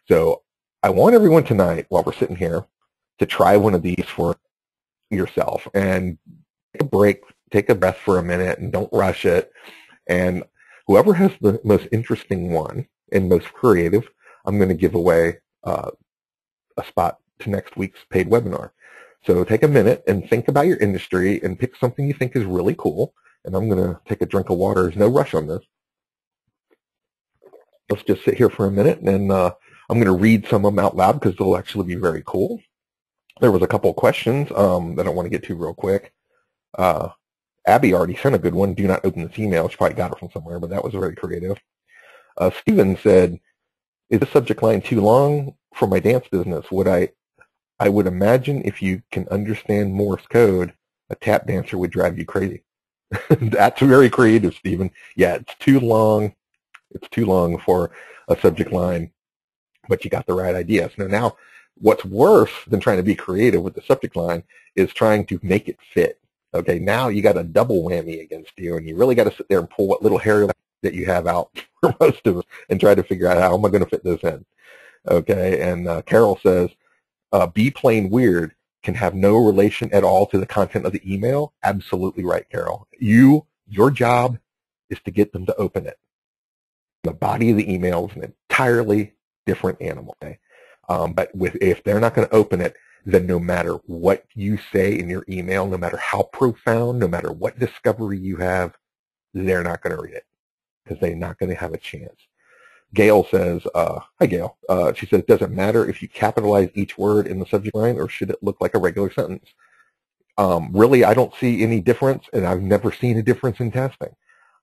So I want everyone tonight, while we're sitting here, to try one of these for yourself and take a break, take a breath for a minute, and don't rush it. And whoever has the most interesting one and most creative, I'm going to give away a spot to next week's paid webinar. So take a minute and think about your industry and pick something you think is really cool. And I'm going to take a drink of water. There's no rush on this. Let's just sit here for a minute, and I'm going to read some of them out loud because they'll actually be very cool. There was a couple of questions that I want to get to real quick. Abby already sent a good one. Do not open this email. She probably got it from somewhere, but that was very creative. Steven said, is the subject line too long for my dance business? I would imagine if you can understand Morse code, a tap dancer would drive you crazy. That's very creative, Steven. Yeah, it's too long. It's too long for a subject line, but you got the right idea. So now what's worse than trying to be creative with the subject line is trying to make it fit. Okay, now you got a double whammy against you, and you really got to sit there and pull what little hair that you have out for most of us and try to figure out how am I going to fit this in. Okay, and Carol says, be plain weird can have no relation at all to the content of the email. Absolutely right, Carol. Your job is to get them to open it. The body of the email is an entirely different animal. Okay? But if they're not going to open it, then no matter what you say in your email, no matter how profound, no matter what discovery you have, they're not going to read it because they're not going to have a chance. Gail says, hi Gail, she says, does it matter if you capitalize each word in the subject line or should it look like a regular sentence? Really, I don't see any difference, and I've never seen a difference in testing.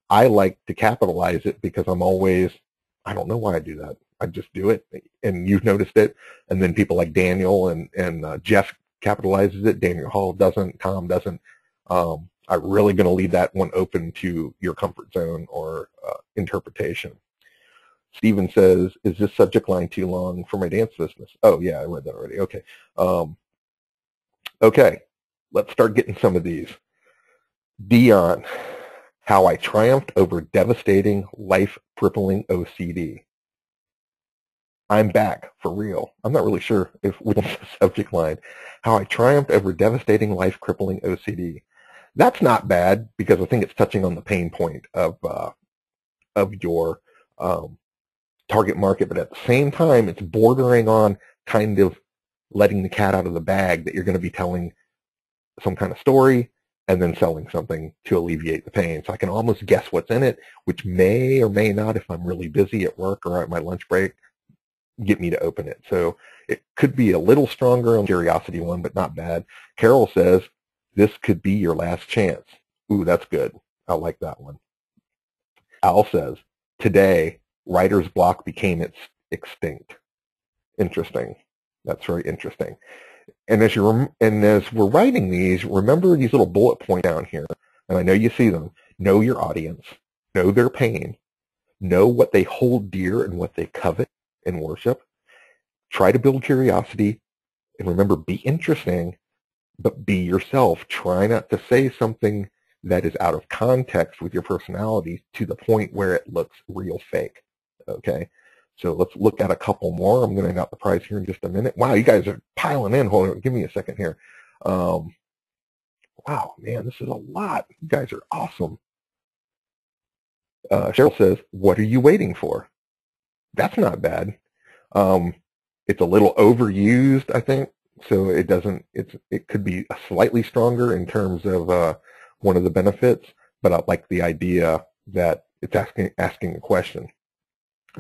I like to capitalize it because I don't know why I do that. I just do it, and you've noticed it. And then people like Daniel and Jeff capitalizes it. Daniel Hall doesn't. Tom doesn't. I'm really going to leave that one open to your comfort zone or interpretation. Stephen says, is this subject line too long for my dance business? Oh, yeah, I read that already. Okay. Okay, let's start getting some of these. Dion, how I triumphed over devastating, life-crippling OCD. I'm back, for real. I'm not really sure if what's the subject line. How I triumphed over devastating, life-crippling OCD. That's not bad because I think it's touching on the pain point of your target market, but at the same time, it's bordering on kind of letting the cat out of the bag that you're going to be telling some kind of story and then selling something to alleviate the pain. So I can almost guess what's in it, which may or may not, if I'm really busy at work or at my lunch break, get me to open it. So it could be a little stronger on the curiosity one, but not bad. Carol says, this could be your last chance. Ooh, that's good. I like that one. Al says, today, writer's block became extinct. Interesting. That's very interesting. And as we're writing these, remember these little bullet points down here, and I know you see them. Know your audience, know their pain, know what they hold dear and what they covet and worship. Try to build curiosity, and remember, be interesting, but be yourself. Try not to say something that is out of context with your personality to the point where it looks real fake. Okay? So let's look at a couple more. I'm going to get the prize here in just a minute. Wow, you guys are piling in. Hold on, give me a second here. Wow, man, this is a lot. You guys are awesome. Cheryl says, what are you waiting for? That's not bad. It's a little overused, I think. So it could be slightly stronger in terms of one of the benefits, but I like the idea that it's asking a question.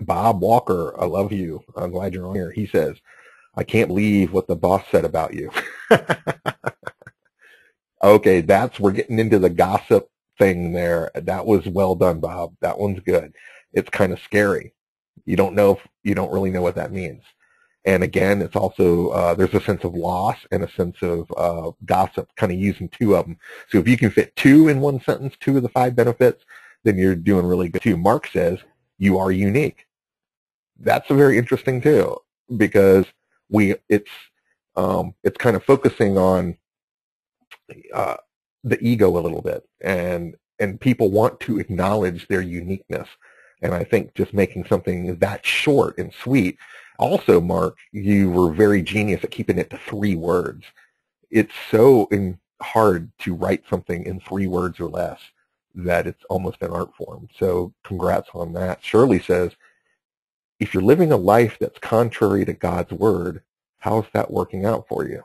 Bob Walker, I love you. I'm glad you're on here. He says, I can't believe what the boss said about you. Okay, we're getting into the gossip thing there. That was well done, Bob. That one's good. It's kind of scary. You don't really know what that means. And again, it's also, there's a sense of loss and a sense of gossip, kind of using two of them. So if you can fit two in one sentence, two of the 5 benefits, then you're doing really good too. Mark says, you are unique. That's very interesting too, because it's kind of focusing on the ego a little bit, and people want to acknowledge their uniqueness. And I think just making something that short and sweet. Also, Mark, you were very genius at keeping it to 3 words. It's so hard to write something in 3 words or less that it's almost an art form. So congrats on that. Shirley says, if you're living a life that's contrary to God's word, how's that working out for you?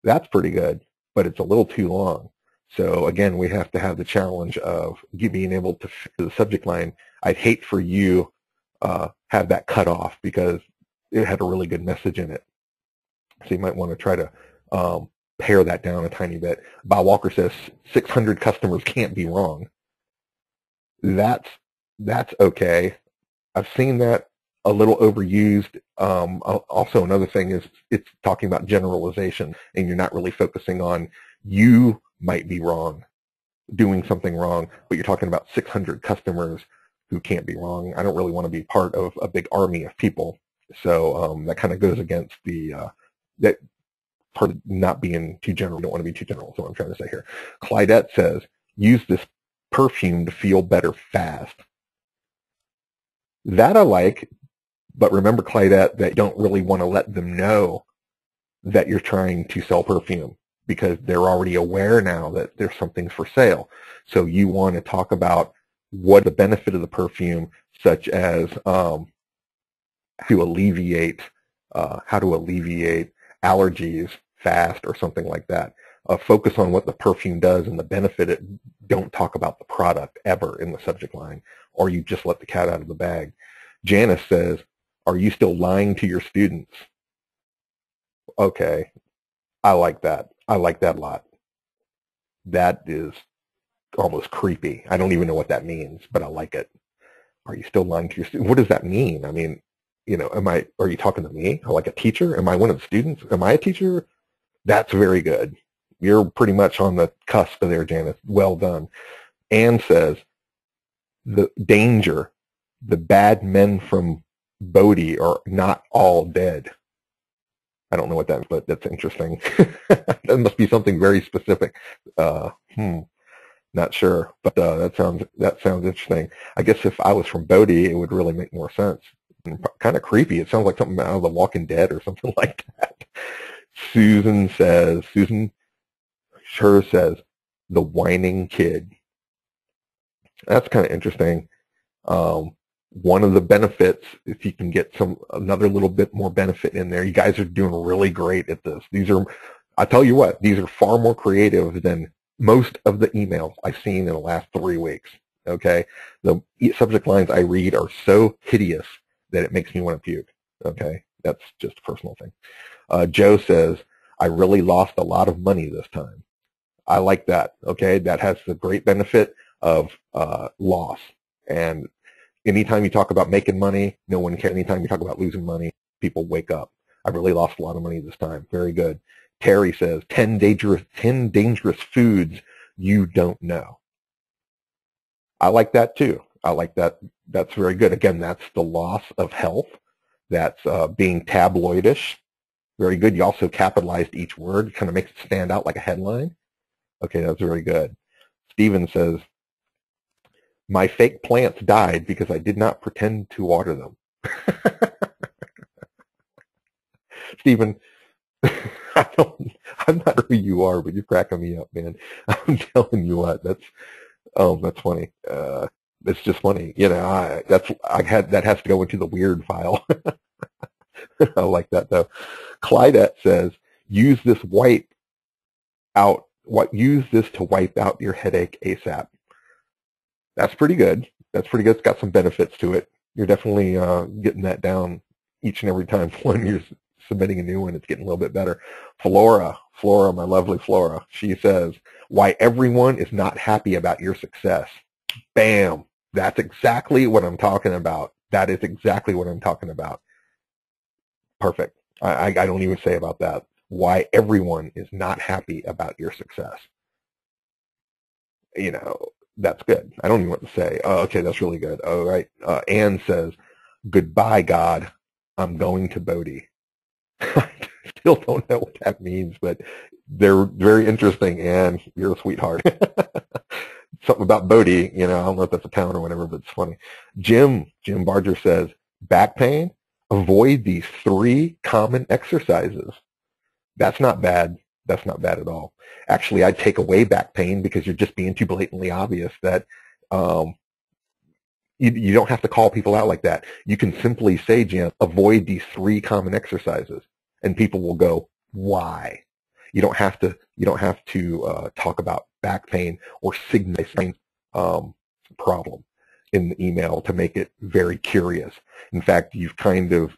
That's pretty good, but it's a little too long. So again, we have to have the challenge of you being able to fit the subject line. I'd hate for you have that cut off because it had a really good message in it. So you might want to try to pare that down a tiny bit. Bob Walker says 600 customers can't be wrong. That's okay. I've seen that a little overused. Also, another thing is it's talking about generalization, and you're not really focusing on you might be wrong, doing something wrong, but you're talking about 600 customers who can't be wrong. I don't really want to be part of a big army of people. So that kind of goes against that part of not being too general. You don't want to be too general, is what I'm trying to say here. Clydette says, use this perfume to feel better fast. That I like, but remember, Clydette, that you don't really want to let them know that you're trying to sell perfume because they're already aware now that there's something for sale. So you want to talk about what the benefit of the perfume, such as how to alleviate allergies fast or something like that. Focus on what the perfume does and the benefit. Don't talk about the product ever in the subject line, or you just let the cat out of the bag. Janice says, are you still lying to your students? Okay, I like that. I like that a lot. That is almost creepy. I don't even know what that means, but I like it. Are you still lying to your students? What does that mean? I mean, are you talking to me? Like a teacher? Am I one of the students? Am I a teacher? That's very good. You're pretty much on the cusp of there, Janice. Well done. Anne says, the danger, the bad men from Bodhi are not all dead. I don't know what that is, but that's interesting. That must be something very specific. Not sure, but that sounds interesting. I guess if I was from Bodhi, it would really make more sense. Kind of creepy. It sounds like something out of The Walking Dead or something like that. Susan sure says, the whining kid. That's kind of interesting. One of the benefits, if you can get another little bit more benefit in there, you guys are doing really great at this. I tell you what, these are far more creative than most of the emails I've seen in the last 3 weeks. Okay, the subject lines I read are so hideous that it makes me want to puke. Okay, that's just a personal thing. Joe says, I really lost a lot of money this time. I like that. Okay, that has the great benefit of loss. And anytime you talk about making money, no one cares. Anytime you talk about losing money, people wake up. I really lost a lot of money this time. Very good. Terry says, 10 dangerous foods you don't know. I like that too. I like that. That's very good. Again, that's the loss of health. That's being tabloidish. Very good. You also capitalized each word. Kind of makes it stand out like a headline. Okay, that's very good. Steven says, my fake plants died because I did not pretend to water them. Stephen, I'm not who you are, but you're cracking me up, man. I'm telling you what, that's funny. It's just funny. You know, that has to go into the weird file. I like that though. Clydette says, use this to wipe out your headache ASAP. That's pretty good. That's pretty good. It's got some benefits to it. You're definitely getting that down each and every time when you're submitting a new one. It's getting a little bit better. Flora, my lovely Flora, she says, why everyone is not happy about your success. Bam. That's exactly what I'm talking about. That is exactly what I'm talking about. Perfect. I don't even say about that. Why everyone is not happy about your success. You know, that's good. I don't even know what to say. Okay, that's really good. All right. Anne says, goodbye, God. I'm going to Bodhi. I still don't know what that means, but they're very interesting, and you're a sweetheart. Something about Bodhi, you know, I don't know if that's a town or whatever, but it's funny. Jim Barger says, back pain? Avoid these 3 common exercises. That's not bad. That's not bad at all. Actually, I'd take away back pain because you're just being too blatantly obvious that you don't have to call people out like that. You can simply say, Jim, avoid these 3 common exercises, and people will go, why? You don't have to talk about back pain or signaling problem in the email to make it very curious. In fact, you've kind of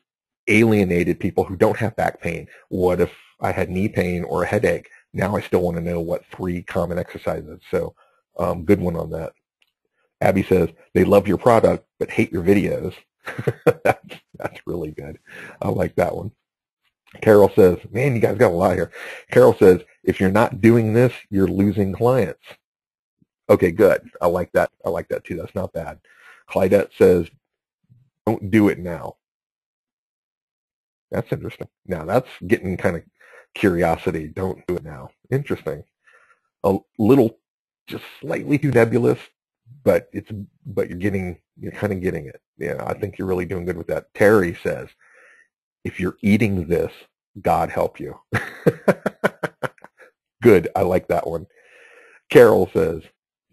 alienated people who don't have back pain. What if I had knee pain or a headache? Now I still want to know what 3 common exercises. So good one on that. Abby says, they love your product but hate your videos. That's really good. I like that one. Carol says, man, you guys got a lot here. Carol says, if you're not doing this, you're losing clients. Okay, good. I like that. I like that too. That's not bad. Clydette says, don't do it now. That's interesting. Now that's getting kind of curiosity. Don't do it now. Interesting. A little, just slightly too nebulous, but you're kind of getting it. Yeah, I think you're really doing good with that. Terry says, if you're eating this, God help you. Good. I like that one. Carol says,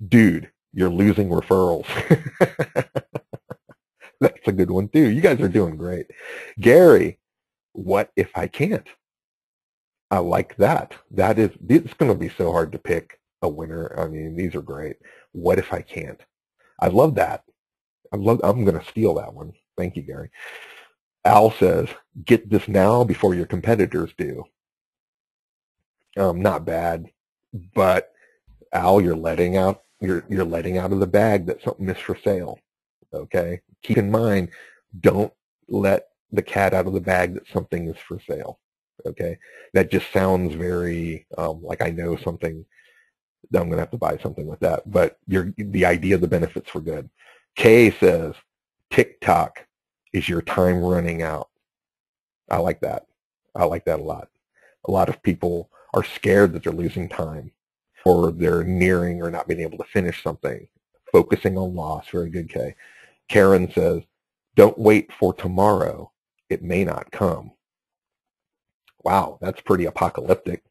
dude, you're losing referrals. That's a good one too. You guys are doing great. Gary, what if I can't? I like that. It's going to be so hard to pick a winner. I mean, these are great. What if I can't? I love that. I'm going to steal that one. Thank you, Gary. Al says, get this now before your competitors do. Not bad, but Al, you're letting out of the bag that something is for sale. Okay? Keep in mind, don't let the cat out of the bag that something is for sale. Okay? That just sounds very like I know something, that I'm going to have to buy something with that. But the idea of the benefits were good. Kay says, TikTok, is your time running out? I like that. I like that a lot. A lot of people are scared that they're losing time, or they're nearing or not being able to finish something. Focusing on loss. Very good, Kay. Karen says, Don't wait for tomorrow. It may not come. Wow, that's pretty apocalyptic.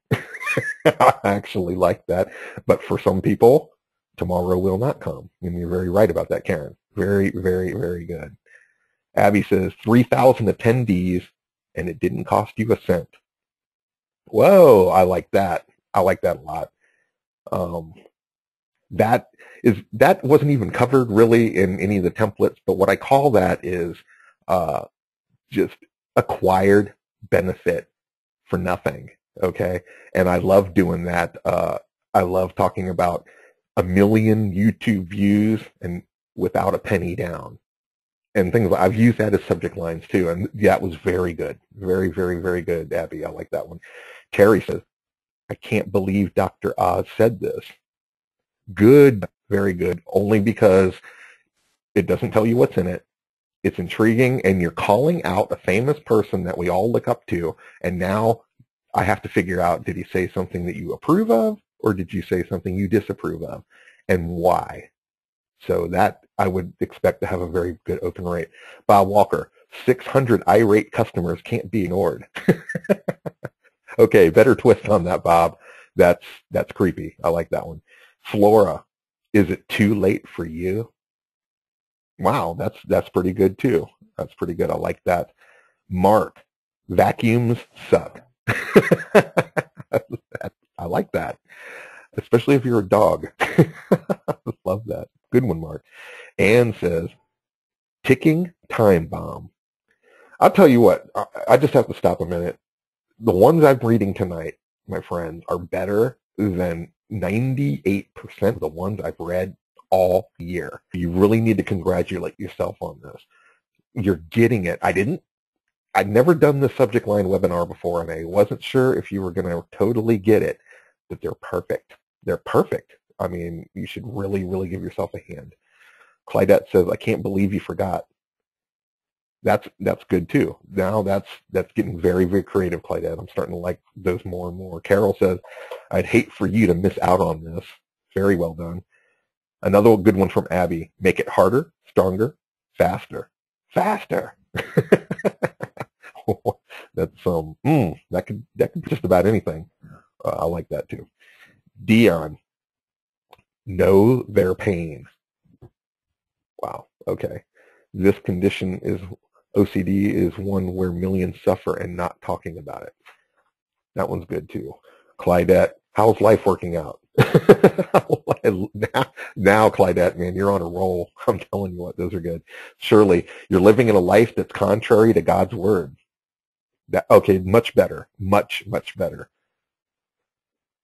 I actually like that. But for some people, tomorrow will not come. And you're very right about that, Karen. Very, very, very good. Abby says 3,000 attendees and it didn't cost you a cent. Whoa, I like that. I like that a lot. That wasn't even covered really in any of the templates, but what I call that is just acquired benefit for nothing. Okay, and I love doing that. I love talking about 1 million YouTube views and without a penny down, and things like I've used that as subject lines too, and that was very good, very, very, very good, Abby. I like that one. Terry says, "I can't believe Dr. Oz said this." Good, very good. Only because it doesn't tell you what's in it. It's intriguing, and you're calling out a famous person that we all look up to, and now I have to figure out, did he say something that you approve of, or did you say something you disapprove of, and why? So that I would expect to have a very good open rate. Bob Walker, 600 irate customers can't be ignored. Okay, better twist on that, Bob. That's creepy. I like that one. Flora, is it too late for you? Wow, that's pretty good too. That's pretty good. I like that. Mark, vacuums suck. I like that, especially if you're a dog. Love that. Good one, Mark. Ann says, ticking time bomb. I'll tell you what, I just have to stop a minute. The ones I'm reading tonight, my friends, are better than 98% of the ones I've read all year. You really need to congratulate yourself on this. You're getting it. I'd never done the subject line webinar before, and I wasn't sure if you were going to totally get it, but they're perfect. They're perfect. I mean, you should really, really give yourself a hand. Clydette says, I can't believe you forgot. That's good too. Now that's getting very, very creative, Clydette. I'm starting to like those more and more. Carol says, I'd hate for you to miss out on this. Very well done. Another good one from Abby. Make it harder, stronger, faster. Faster. That's that could be just about anything. I like that too. Dion, know their pain. Wow. Okay. This condition is OCD is one where millions suffer and not talking about it. That one's good too. Clydette, how's life working out? now, Clydette, man, you're on a roll. I'm telling you what, those are good. Shirley, you're living in a life that's contrary to God's word. Okay, much better, much, much better.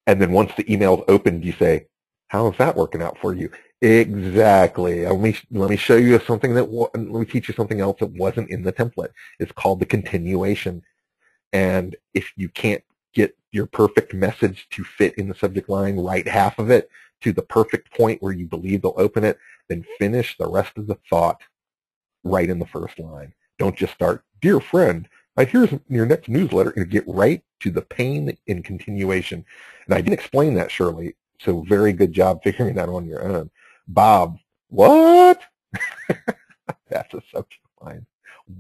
And then once the email's opened, you say, how is that working out for you? Exactly. Let me show you something let me teach you something else that wasn't in the template. It's called the continuation. And if you can't get your perfect message to fit in the subject line, write half of it to the perfect point where you believe they'll open it, then finish the rest of the thought right in the first line. Don't just start, dear friend, here's your next newsletter, and get right to the pain in continuation. And I didn't explain that, Shirley, so very good job figuring that on your own. Bob, what? That's a subject line.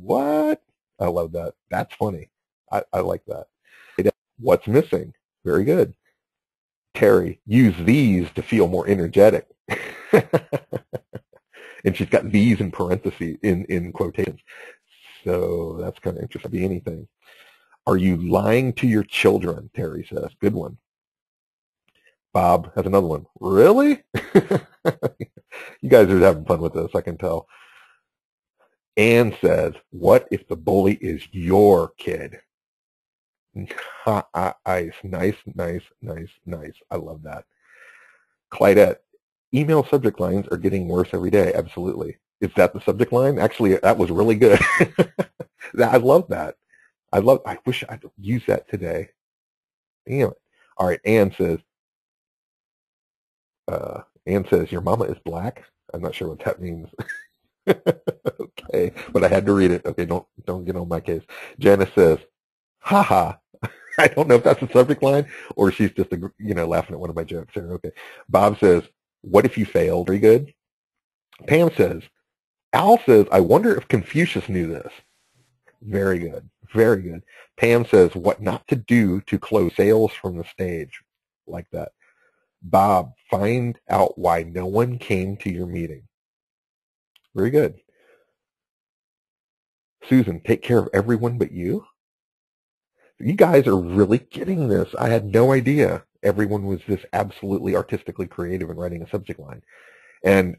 What? I love that. That's funny. I like that. What's missing? Very good. Terry, use these to feel more energetic. And she's got these in parentheses, in quotations. So that's kind of interesting. Be anything. Are you lying to your children? Terry says. Good one. Bob has another one. Really? You guys are having fun with this, I can tell. Ann says, what if the bully is your kid? Nice, nice, nice, nice, nice. I love that. Clydette, email subject lines are getting worse every day. Absolutely. Is that the subject line? Actually, that was really good. I love that. I wish I'd use that today. Damn it. All right, Ann says, your mama is black. I'm not sure what that means. Okay, but I had to read it. Okay, don't get on my case. Janice says, haha. I don't know if that's the subject line or she's just laughing at one of my jokes there. Okay. Bob says, what if you failed? Very good. Pam says, Al says, I wonder if Confucius knew this. Very good. Very good. Pam says, what not to do to close sales from the stage. Like that. Bob, find out why no one came to your meeting. Very good. Susan, take care of everyone but you. You guys are really getting this. I had no idea everyone was this absolutely artistically creative in writing a subject line. And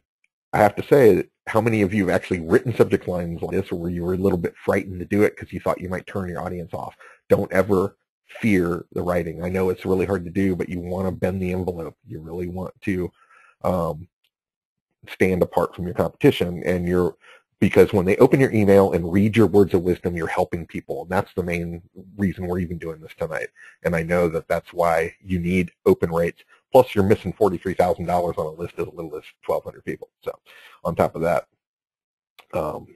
I have to say, how many of you have actually written subject lines like this where you were a little bit frightened to do it because you thought you might turn your audience off? Don't ever fear the writing. I know it's really hard to do, but you want to bend the envelope. You really want to stand apart from your competition, and because when they open your email and read your words of wisdom, you're helping people. And that's the main reason we're even doing this tonight. And I know that that's why you need open rates. Plus, you're missing $43,000 on a list as little as 1,200 people. So on top of that,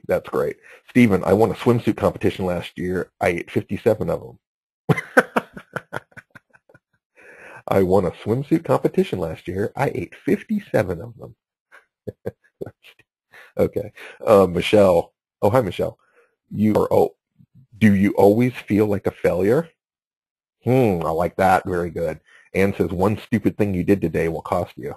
that's great. Stephen, I won a swimsuit competition last year. I ate 57 of them. I won a swimsuit competition last year. I ate 57 of them. Okay. Michelle. Oh, hi, Michelle. Do you always feel like a failure? I like that. Very good. Ann says, one stupid thing you did today will cost you.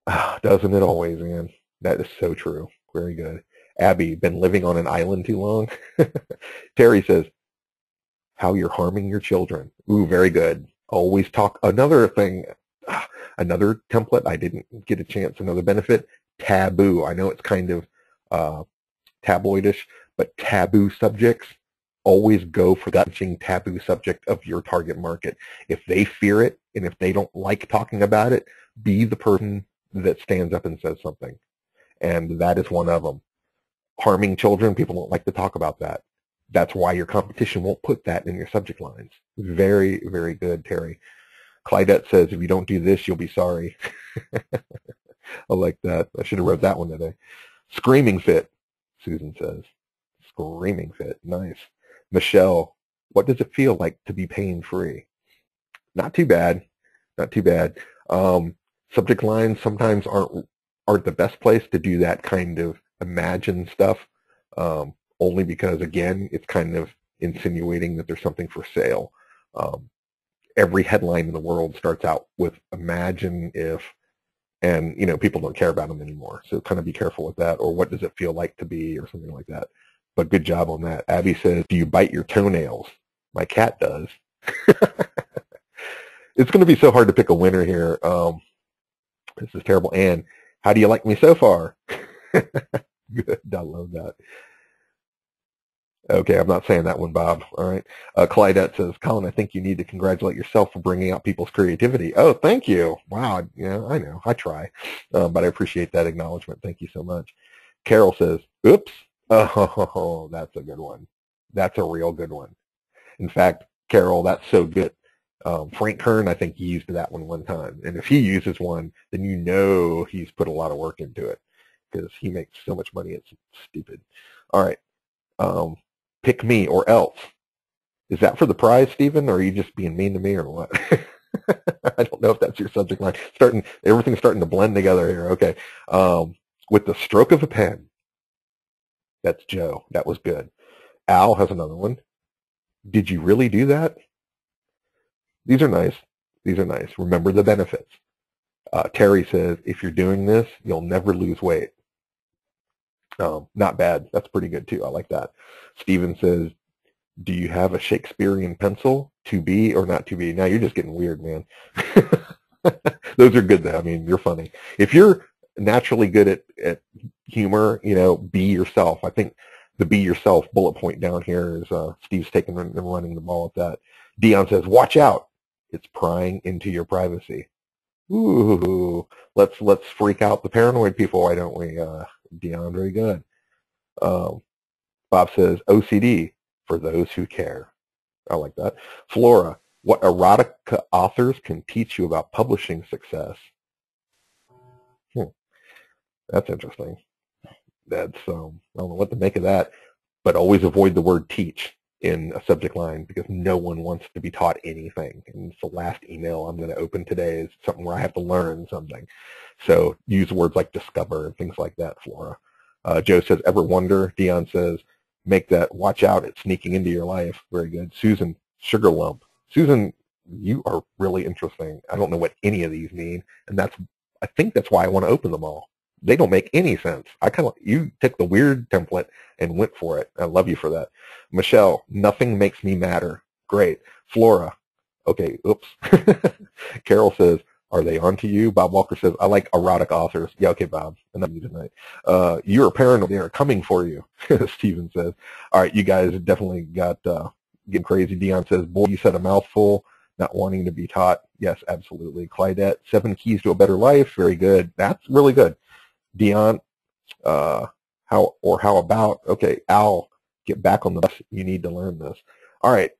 Doesn't it always, Ann? That is so true. Very good. Abby, been living on an island too long? Terry says, how you're harming your children. Ooh, very good. Always talk. Another thing, another template I didn't get a chance, another benefit, taboo. I know it's kind of tabloidish, but taboo subjects, always go for that taboo subject of your target market. If they fear it and if they don't like talking about it, be the person that stands up and says something. And that is one of them. Harming children, people don't like to talk about that. That's why your competition won't put that in your subject lines. Very, very good, Terry. Clydette says, if you don't do this, you'll be sorry. I like that. I should have wrote that one today. Screaming fit, Susan says. Screaming fit. Nice. Michelle, what does it feel like to be pain-free? Not too bad. Not too bad. Subject lines sometimes aren't the best place to do that kind of imagine stuff, only because, again, it's kind of insinuating that there's something for sale. Every headline in the world starts out with imagine if, and, people don't care about them anymore. So kind of be careful with that, or what does it feel like to be, or something like that. But good job on that. Abby says, do you bite your toenails? My cat does. It's going to be so hard to pick a winner here. This is terrible. Anne, how do you like me so far? Good. I love that. Okay, I'm not saying that one, Bob. All right. Clydette says, Colin, I think you need to congratulate yourself for bringing out people's creativity. Oh, thank you. Wow. Yeah, I know. I try. But I appreciate that acknowledgement. Thank you so much. Carol says, oops. Oh, that's a good one. That's a real good one. In fact, Carol, that's so good. Frank Kern, I think, used that one time. And if he uses one, then you know he's put a lot of work into it because he makes so much money. It's stupid. All right. Pick me or else. Is that for the prize, Stephen, or are you just being mean to me or what? I don't know if that's your subject line. Everything's starting to blend together here. Okay. With the stroke of a pen. That's Joe. That was good. Al has another one. Did you really do that? These are nice. These are nice. Remember the benefits. Terry says, if you're doing this, you'll never lose weight. Not bad. That's pretty good, too. I like that. Steven says, do you have a Shakespearean pencil? To be or not to be? Now, you're just getting weird, man. Those are good, though. I mean, you're funny. If you're naturally good at humor, be yourself. I think the be yourself bullet point down here is Steve's taking and running the ball at that. Dion says, watch out. It's prying into your privacy. Ooh, let's freak out the paranoid people, why don't we? Dion, very good. Bob says, OCD, for those who care. I like that. Flora, what erotica authors can teach you about publishing success. That's interesting. That's, I don't know what to make of that, but always avoid the word teach in a subject line because no one wants to be taught anything. And it's the last email I'm going to open today is something where I have to learn something. So use words like discover and things like that, Flora. Joe says, ever wonder? Dion says, make that, watch out, it's sneaking into your life. Very good. Susan, sugar lump. Susan, you are really interesting. I don't know what any of these mean, and I think that's why I want to open them all. They don't make any sense. You took the weird template and went for it. I love you for that. Michelle, nothing makes me matter. Great. Flora, okay, oops. Carol says, are they on to you? Bob Walker says, I like erotic authors. Yeah, okay, Bob. And that's you tonight. You're a paranoid. They are coming for you, Steven says. All right, you guys definitely got getting crazy. Dion says, boy, you said a mouthful, not wanting to be taught. Yes, absolutely. Clydette, 7 keys to a better life. Very good. That's really good. Dion, how about, okay, Al, get back on the bus. You need to learn this. All right,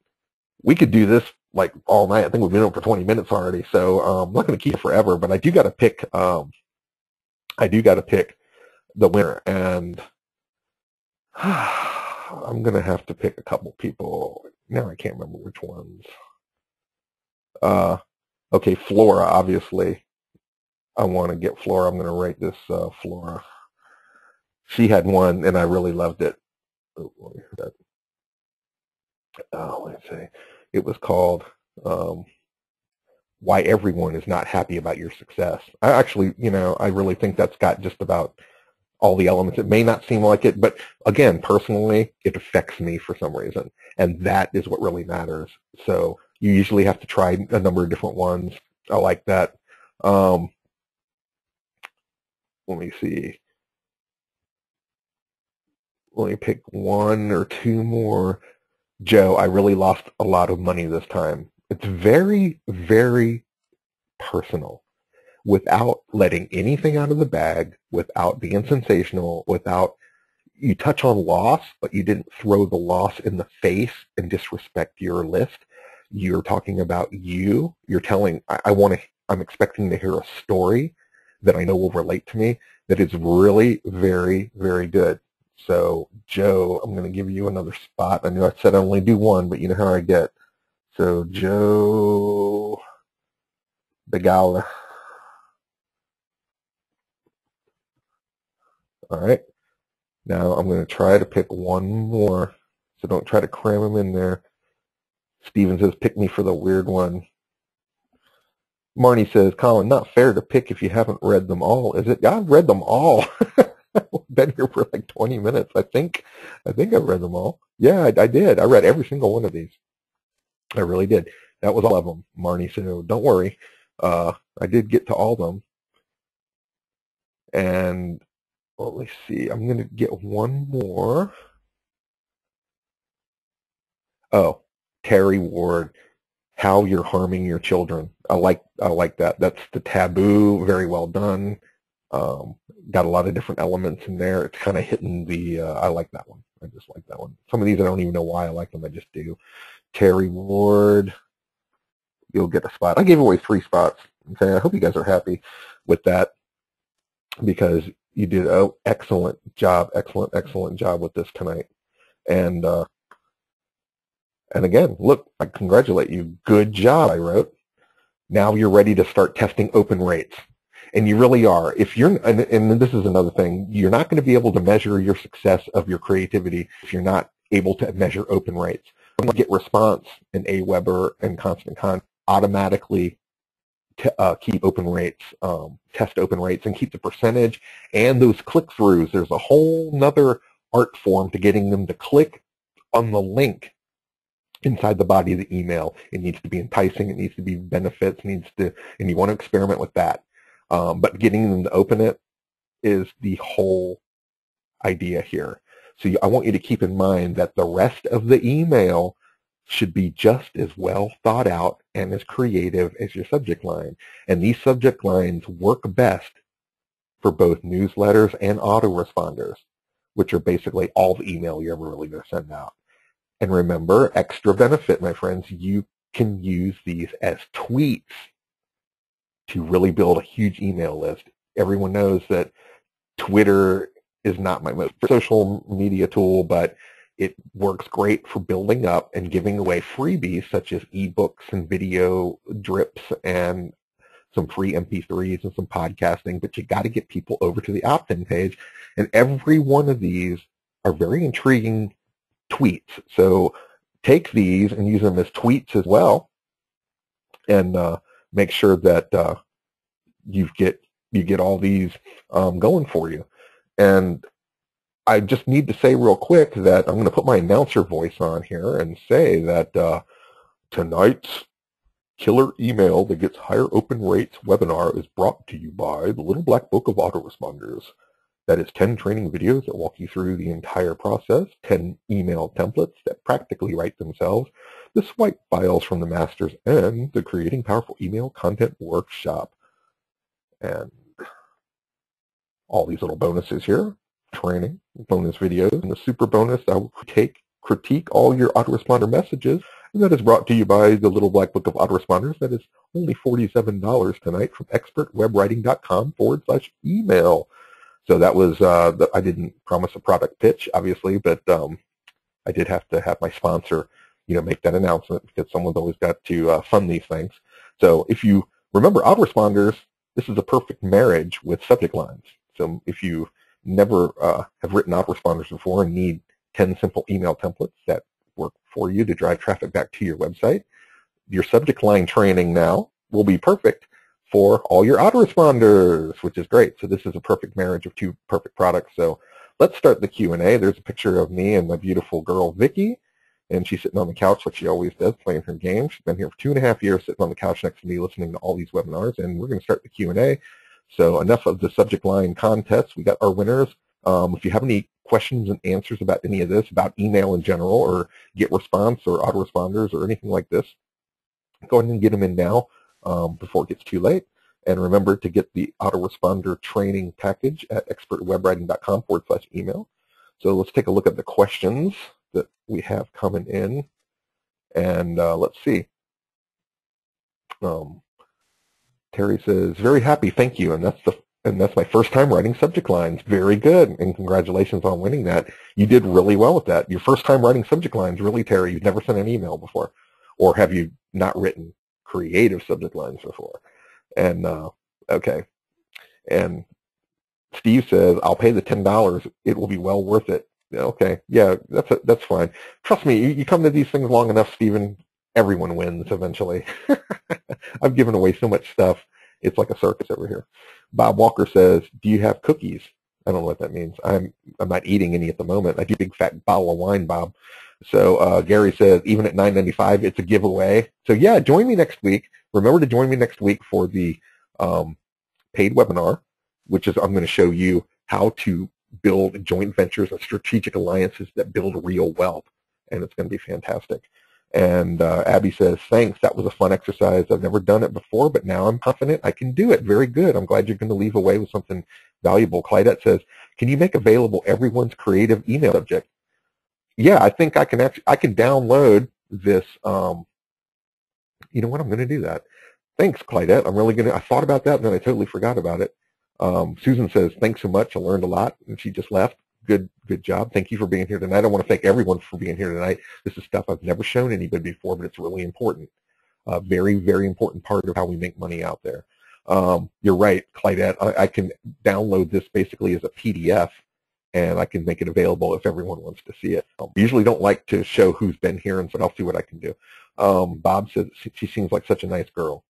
we could do this like all night. I think we've been on for 20 minutes already, so I'm not going to keep it forever, but I do got to pick the winner, and I'm going to have to pick a couple people. Now I can't remember which ones. Okay, Flora, obviously. I want to get Flora. I'm going to rate this Flora. She had one, and I really loved it. Oh, let's see. It was called Why Everyone is Not Happy About Your Success. I actually, I really think that's got just about all the elements. It may not seem like it, but again, personally, it affects me for some reason, and that is what really matters. So you usually have to try a number of different ones. I like that. Let me see. Let me pick one or two more. Joe, I really lost a lot of money this time. It's very, very personal. Without letting anything out of the bag, without being sensational, you touch on loss, but you didn't throw the loss in the face and disrespect your list. You're talking about you. You're telling, I'm expecting to hear a story that I know will relate to me that is really very, very good. So, Joe, I'm going to give you another spot. I know I said I only do one, but you know how I get. So, Joe Begala. All right. Now I'm going to try to pick one more. So don't try to cram them in there. Steven says, pick me for the weird one. Marnie says, Colin, not fair to pick if you haven't read them all, is it? Yeah, I've read them all. I've been here for like 20 minutes. I think I've read them all. Yeah, I did. I read every single one of these. I really did. That was all of them, Marnie. So don't worry. I did get to all of them. And let me see. I'm going to get one more. Oh, Terry Ward, How You're Harming Your Children. I like that. That's the taboo. Very well done. Got a lot of different elements in there. It's kind of hitting the, I like that one. I just like that one. Some of these I don't even know why I like them. I just do. Terry Ward, you'll get a spot. I gave away 3 spots. Okay, I hope you guys are happy with that because you did an excellent job with this tonight. And again, look, I congratulate you. Good job, I wrote. Now you're ready to start testing open rates. And you really are. If you're, and this is another thing, you're not going to be able to measure your success of your creativity if you're not able to measure open rates. Get Response and Aweber and Constant Con automatically keep open rates, test open rates, and keep the percentage and those click-throughs. There's a whole nother art form to getting them to click on the link inside the body of the email. It needs to be enticing. It needs to be benefits. And you want to experiment with that. But getting them to open it is the whole idea here. So I want you to keep in mind that the rest of the email should be just as well thought out and as creative as your subject line. And these subject lines work best for both newsletters and autoresponders, which are basically all the email you're ever really going to send out. And remember, extra benefit, my friends, you can use these as tweets to really build a huge email list. Everyone knows that Twitter is not my most social media tool, but it works great for building up and giving away freebies such as ebooks and video drips and some free MP3s and some podcasting, but you got to get people over to the opt-in page. And every one of these are very intriguing tweets. So take these and use them as tweets as well, and make sure that you get all these going for you. And I just need to say real quick that I'm going to put my announcer voice on here and say that tonight's Killer Email That Gets Higher Open Rates webinar is brought to you by the Little Black Book of Autoresponders. That is 10 training videos that walk you through the entire process, 10 email templates that practically write themselves, the swipe files from the masters, and the Creating Powerful Email Content Workshop. And all these little bonuses here, training, bonus videos, and the super bonus, I will critique all your autoresponder messages. And that is brought to you by the Little Black Book of Autoresponders. That is only $47 tonight from expertwebwriting.com/email. So that was, I didn't promise a product pitch, obviously, but I did have to have my sponsor, make that announcement, because someone's always got to fund these things. So if you remember autoresponders, this is a perfect marriage with subject lines. So if you never have written autoresponders before and need 10 simple email templates that work for you to drive traffic back to your website, your subject line training now will be perfect for all your autoresponders, which is great. So this is a perfect marriage of two perfect products. So let's start the Q&A. There's a picture of me and my beautiful girl, Vicky, and she's sitting on the couch like she always does, playing her game. She's been here for 2.5 years, sitting on the couch next to me, listening to all these webinars, and we're going to start the Q&A. So enough of the subject line contests. We got our winners. If you have any questions and answers about any of this, about email in general, or GetResponse or autoresponders or anything like this, go ahead and get them in now before it gets too late. And remember to get the autoresponder training package at expertwebwriting.com/email. So let's take a look at the questions that we have coming in. And let's see. Terry says, very happy, thank you. And that's my first time writing subject lines. Very good, and congratulations on winning that. You did really well with that. Your first time writing subject lines, really, Terry? You've never sent an email before, or have you not written creative subject lines before? And okay. And Steve says, I'll pay the $10. It will be well worth it. Okay, yeah, that's fine. Trust me, you come to these things long enough, Stephen, everyone wins eventually. I've given away so much stuff. It's like a circus over here. Bob Walker says, do you have cookies? I don't know what that means. I'm not eating any at the moment. I do a big fat bottle of wine, Bob. So Gary says, even at $9.95, it's a giveaway. So yeah, join me next week. Remember to join me next week for the paid webinar, which is I'm going to show you how to build joint ventures and strategic alliances that build real wealth. And it's going to be fantastic. And Abby says, thanks, that was a fun exercise. I've never done it before, but now I'm confident I can do it. Very good. I'm glad you're going to leave away with something valuable. Clydette says, can you make available everyone's creative email subject? Yeah, I think I can download this. You know what? I'm going to do that. Thanks, Clydette. I thought about that and then I totally forgot about it. Susan says, thanks so much. I learned a lot, and she just left. Good job. Thank you for being here tonight. I want to thank everyone for being here tonight. This is stuff I've never shown anybody before, but it's really important. Very, very important part of how we make money out there. You're right, Clydette. I can download this basically as a PDF, and I can make it available if everyone wants to see it. I usually don't like to show who's been here, and so I'll see what I can do. Bob says she seems like such a nice girl.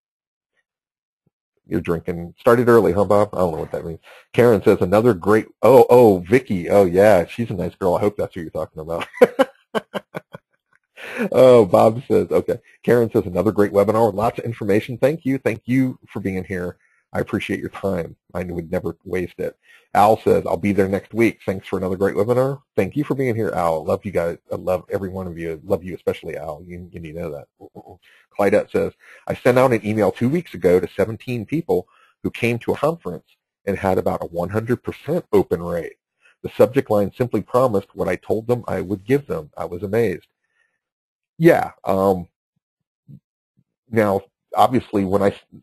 You're drinking. Started early, huh, Bob? I don't know what that means. Karen says, another great, Vicky. Oh, yeah, she's a nice girl. I hope that's who you're talking about. Oh, Bob says, okay. Karen says, another great webinar with lots of information. Thank you. Thank you for being here. I appreciate your time. I would never waste it. Al says, I'll be there next week. Thanks for another great webinar. Thank you for being here, Al. Love you guys. I love every one of you. Love you, especially Al. You need to know that. Clydette says, I sent out an email 2 weeks ago to 17 people who came to a conference and had about a 100% open rate. The subject line simply promised what I told them I would give them. I was amazed. Yeah. Now, obviously,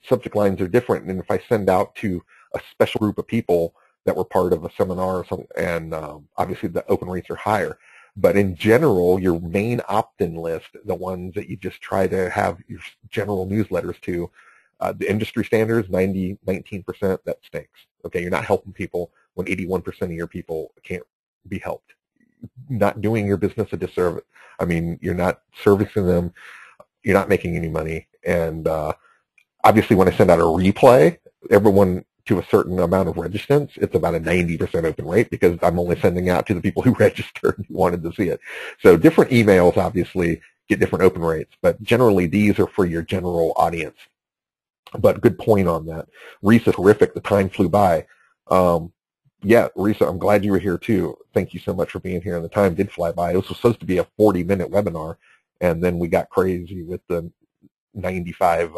subject lines are different, and if I send out to a special group of people that were part of a seminar or something, and obviously the open rates are higher. But in general, your main opt-in list, the ones that you just try to have your general newsletters to, The industry standards, 19%, that stinks. Okay, you're not helping people when 81% of your people can't be helped. Not doing your business a disservice. I mean, you're not servicing them. You're not making any money. And obviously, when I send out a replay, everyone to a certain amount of registrants, it's about a 90% open rate because I'm only sending out to the people who registered and wanted to see it. So different emails obviously get different open rates, but generally these are for your general audience. But good point on that. Risa, terrific. The time flew by. Yeah, Risa, I'm glad you were here too. Thank you so much for being here. And the time did fly by. It was supposed to be a 40-minute webinar, and then we got crazy with the 95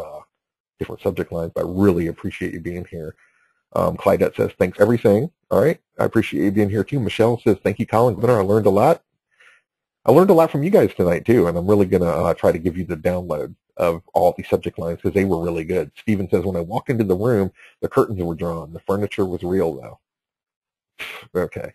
different subject lines. But I really appreciate you being here. Clydette says, thanks everything. All right, I appreciate you being here too. Michelle says, thank you, Colin. I learned a lot. I learned a lot from you guys tonight too, and I'm really going to try to give you the download of all these subject lines because they were really good. Stephen says, when I walked into the room, the curtains were drawn. The furniture was real, though. Okay.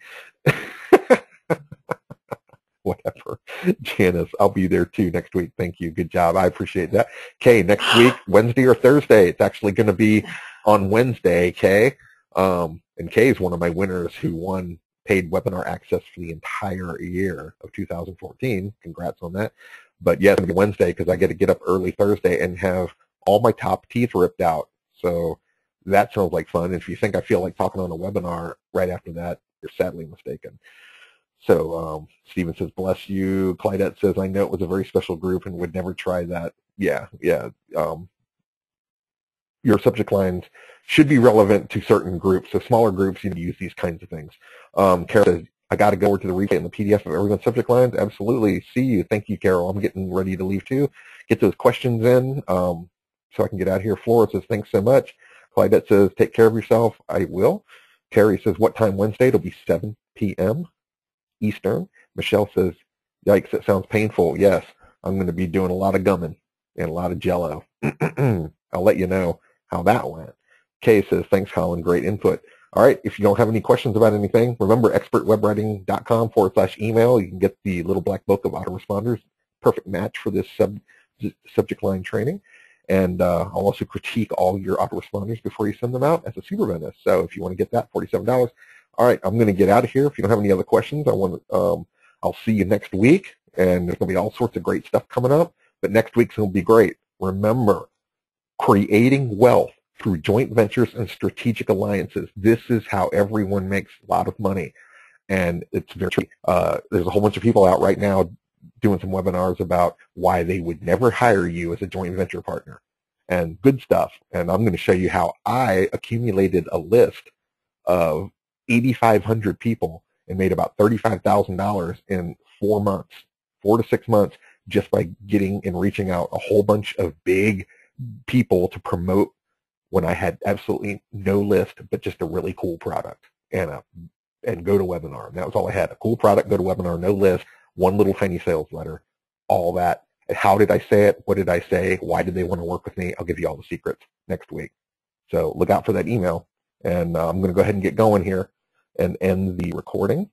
Whatever. Janice, I'll be there too next week. Thank you. Good job. I appreciate that. Kay, next week, Wednesday or Thursday. It's actually going to be on Wednesday, Kay. And Kay is one of my winners who won paid webinar access for the entire year of 2014. Congrats on that. But yes, it's going to be Wednesday because I get to get up early Thursday and have all my top teeth ripped out. So that sounds like fun. And if you think I feel like talking on a webinar right after that, you're sadly mistaken. So Stephen says, bless you. Clydette says, I know it was a very special group and would never try that. Yeah. Your subject lines should be relevant to certain groups. So smaller groups, you need to use these kinds of things. Carol says, I got to go over to the replay and the PDF of everyone's subject lines. Absolutely. See you. Thank you, Carol. I'm getting ready to leave too. Get those questions in so I can get out of here. Flora says, thanks so much. Clydette says, take care of yourself. I will. Terry says, what time Wednesday? It'll be 7 p.m. Eastern. Michelle says, yikes, it sounds painful. Yes, I'm going to be doing a lot of gumming and a lot of Jell-O. I'll let you know how that went. Kay says, thanks, Colin. Great input. All right, if you don't have any questions about anything, remember expertwebwriting.com/email. You can get the little black book of autoresponders. Perfect match for this subject line training. And I'll also critique all your autoresponders before you send them out as a super bonus. So if you want to get that, $47. All right, I'm going to get out of here. If you don't have any other questions, I'll see you next week. And there's going to be all sorts of great stuff coming up. But next week's going to be great. Remember, creating wealth through joint ventures and strategic alliances. This is how everyone makes a lot of money. And it's very there's a whole bunch of people out right now doing some webinars about why they would never hire you as a joint venture partner. And good stuff. And I'm going to show you how I accumulated a list of 8,500 people and made about $35,000 in 4 months, 4 to 6 months, just by getting and reaching out a whole bunch of big people to promote when I had absolutely no list, but just a really cool product and GoToWebinar. And that was all I had. A cool product, GoToWebinar, no list, one little tiny sales letter, all that. And how did I say it? What did I say? Why did they want to work with me? I'll give you all the secrets next week. So look out for that email. And I'm going to go ahead and get going here and end the recording.